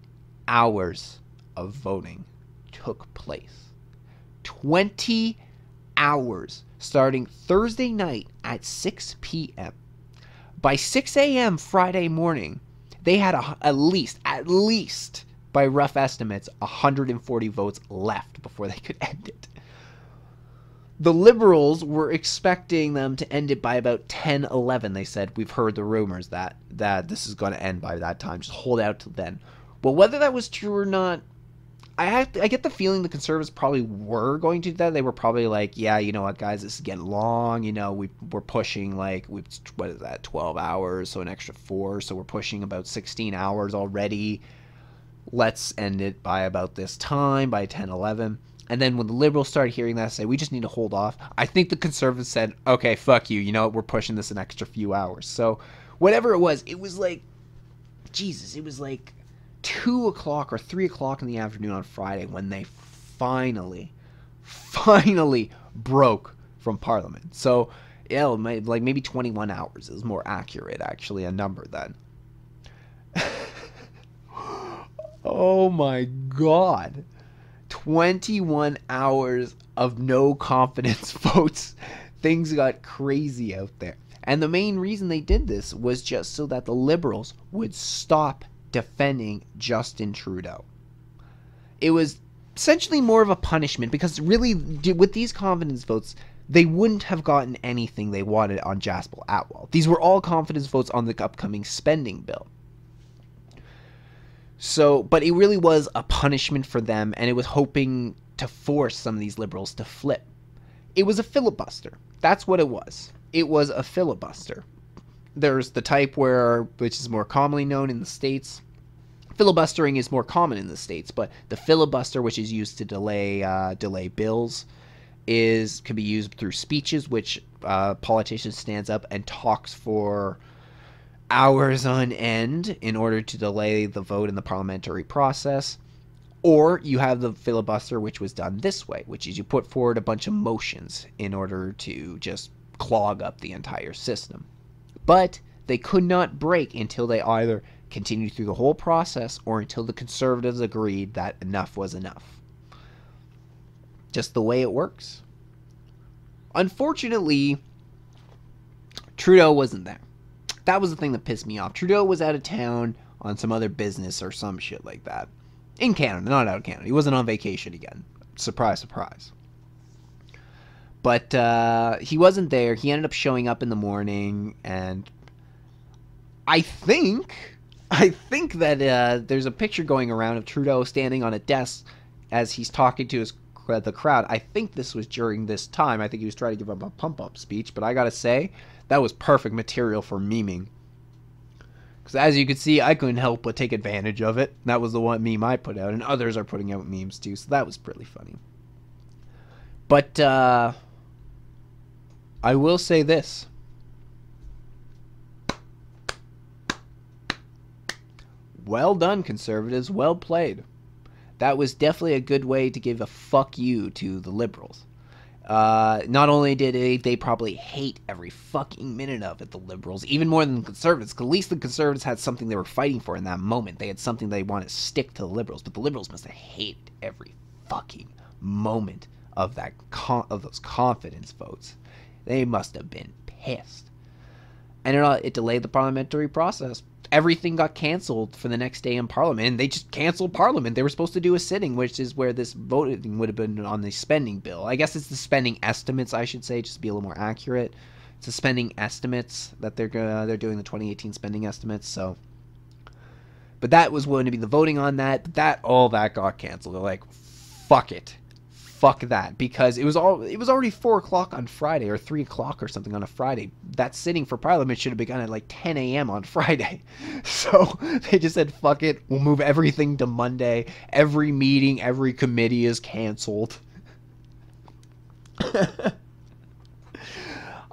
hours of voting took place. 20 hours starting Thursday night at 6 p.m. By 6 a.m. Friday morning, they had at least, by rough estimates, 140 votes left before they could end it. The Liberals were expecting them to end it by about 10-11. They said, we've heard the rumors that this is going to end by that time. Just hold out till then. Well, whether that was true or not, I get the feeling the Conservatives probably were going to do that. They were probably like, yeah, you know what, guys, this is getting long. You know, we're pushing 12 hours, so an extra 4. So we're pushing about 16 hours already. Let's end it by about this time, by 10-11. And then when the Liberals started hearing that, say, we just need to hold off, I think the Conservatives said, okay, fuck you. You know what, we're pushing this an extra few hours. So whatever it was like, Jesus, it was like 2 o'clock or 3 o'clock in the afternoon on Friday when they finally broke from Parliament. So, yeah, like maybe 21 hours is more accurate, actually, a number then. Oh my God. 21 hours of no confidence votes. Things got crazy out there. And the main reason they did this was just so that the Liberals would stop defending Justin Trudeau. It was essentially more of a punishment because really, with these confidence votes, they wouldn't have gotten anything they wanted on Jasper Atwell. These were all confidence votes on the upcoming spending bill. So, but it really was a punishment for them, and it was hoping to force some of these Liberals to flip. It was a filibuster. That's what it was. It was a filibuster. There's the type which is more commonly known in the States. Filibustering is more common in the States, but the filibuster, which is used to delay bills, can be used through speeches, which politician stands up and talks for hours on end in order to delay the vote in the parliamentary process. Or you have the filibuster, which was done this way, which is you put forward a bunch of motions in order to just clog up the entire system. But they could not break until they either continued through the whole process or until the Conservatives agreed that enough was enough. Just the way it works. Unfortunately, Trudeau wasn't there. That was the thing that pissed me off. Trudeau was out of town on some other business or some shit like that. In Canada, not out of Canada. He wasn't on vacation again. Surprise, surprise. But he wasn't there. He ended up showing up in the morning, and I think that there's a picture going around of Trudeau standing on a desk as he's talking to the crowd. I think this was during this time. I think he was trying to give up a pump-up speech, but I gotta say, that was perfect material for memeing. Because as you can see, I couldn't help but take advantage of it. That was the one meme I put out, and others are putting out memes too, so that was pretty funny. But I will say this. Well done, Conservatives. Well played. That was definitely a good way to give a fuck you to the Liberals. Not only did they probably hate every fucking minute of it, the Liberals, even more than the Conservatives, because at least the Conservatives had something they were fighting for in that moment. They had something they wanted to stick to the Liberals, but the Liberals must have hated every fucking moment of that of those confidence votes. They must have been pissed. And it delayed the parliamentary process. Everything got canceled for the next day in Parliament, and they just canceled Parliament. They were supposed to do a sitting, which is where this voting would have been on the spending bill. I guess it's the spending estimates, I should say, just to be a little more accurate. It's the spending estimates that they're doing, the 2018 spending estimates. So, but that was going to be the voting on that. All that got canceled. They're like, fuck it. Fuck that, because it was already 4 o'clock on Friday, or 3 o'clock or something on a Friday. That sitting for Parliament should have begun at like 10 a.m. on Friday. So they just said, fuck it, we'll move everything to Monday. Every meeting, every committee is canceled.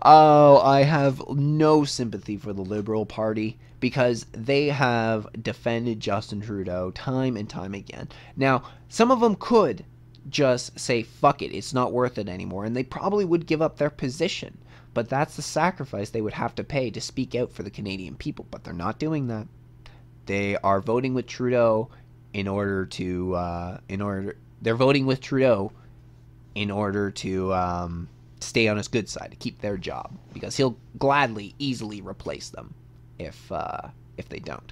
Oh, I have no sympathy for the Liberal Party, because they have defended Justin Trudeau time and time again. Now, some of them could just say, fuck it, it's not worth it anymore, and they probably would give up their position. But that's the sacrifice they would have to pay to speak out for the Canadian people. But they're not doing that. They are voting with Trudeau in order to they're voting with Trudeau in order to stay on his good side, to keep their job, because he'll gladly, easily replace them if they don't.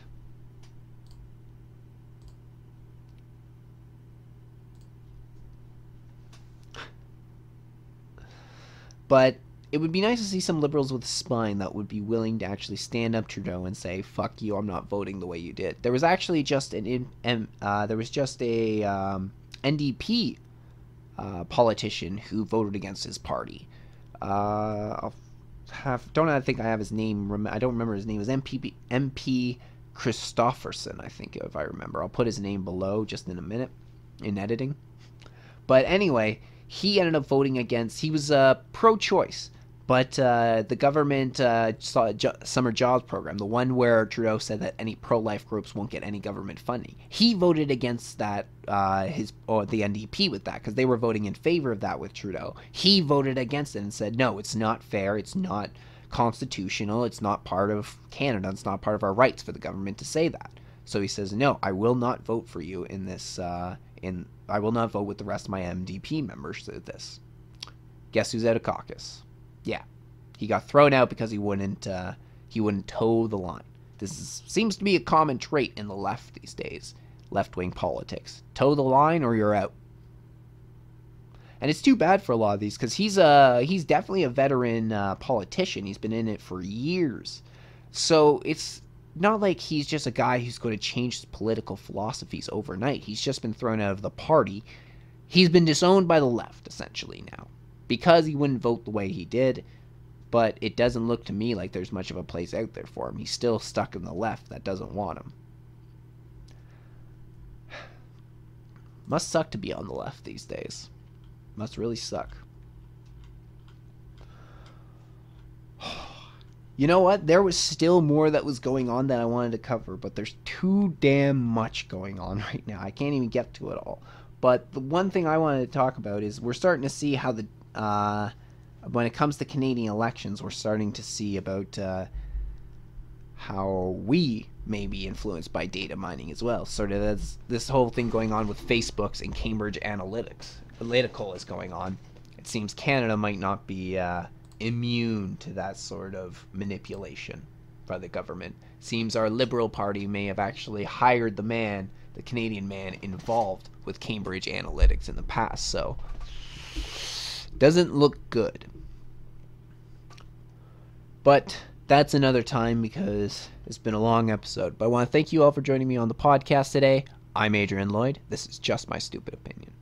But it would be nice to see some Liberals with a spine that would be willing to actually stand up to Trudeau and say, fuck you, I'm not voting the way you did. There was actually just a NDP politician who voted against his party. I think I have his name. I don't remember his name. It was MP Christofferson, I think, if I remember. I'll put his name below just in a minute in editing. But anyway, he ended up voting against. He was pro-choice, but the government summer jobs program, the one where Trudeau said that any pro-life groups won't get any government funding, he voted against that. The NDP with that, because they were voting in favor of that with Trudeau. He voted against it and said, no, it's not fair. It's not constitutional. It's not part of Canada. It's not part of our rights for the government to say that. So he says, no, I will not vote for you in this. I will not vote with the rest of my MDP members to this. Guess who's out of caucus? Yeah, he got thrown out because he wouldn't toe the line. Seems to be a common trait in the left these days, left-wing politics. Toe the line or you're out. And it's too bad for a lot of these, because he's definitely a veteran politician. He's been in it for years, so it's not like he's just a guy who's going to change his political philosophies overnight. He's just been thrown out of the party. He's been disowned by the left, essentially, now, because he wouldn't vote the way he did. But it doesn't look to me like there's much of a place out there for him. He's still stuck in the left that doesn't want him. Must suck to be on the left these days. Must really suck. You know what? There was still more that was going on that I wanted to cover, but there's too damn much going on right now. I can't even get to it all. But the one thing I wanted to talk about is we're starting to see how when it comes to Canadian elections, we're starting to see about how we may be influenced by data mining as well. Sort of as this whole thing going on with Facebook's and Cambridge Analytical is going on. It seems Canada might not be immune to that sort of manipulation. by the government. Seems our Liberal Party may have actually hired the Canadian man involved with Cambridge Analytics in the past, so doesn't look good. But that's another time because it's been a long episode. But I want to thank you all for joining me on the podcast today. I'm Adrian Lloyd. This is Just My Stupid Opinion.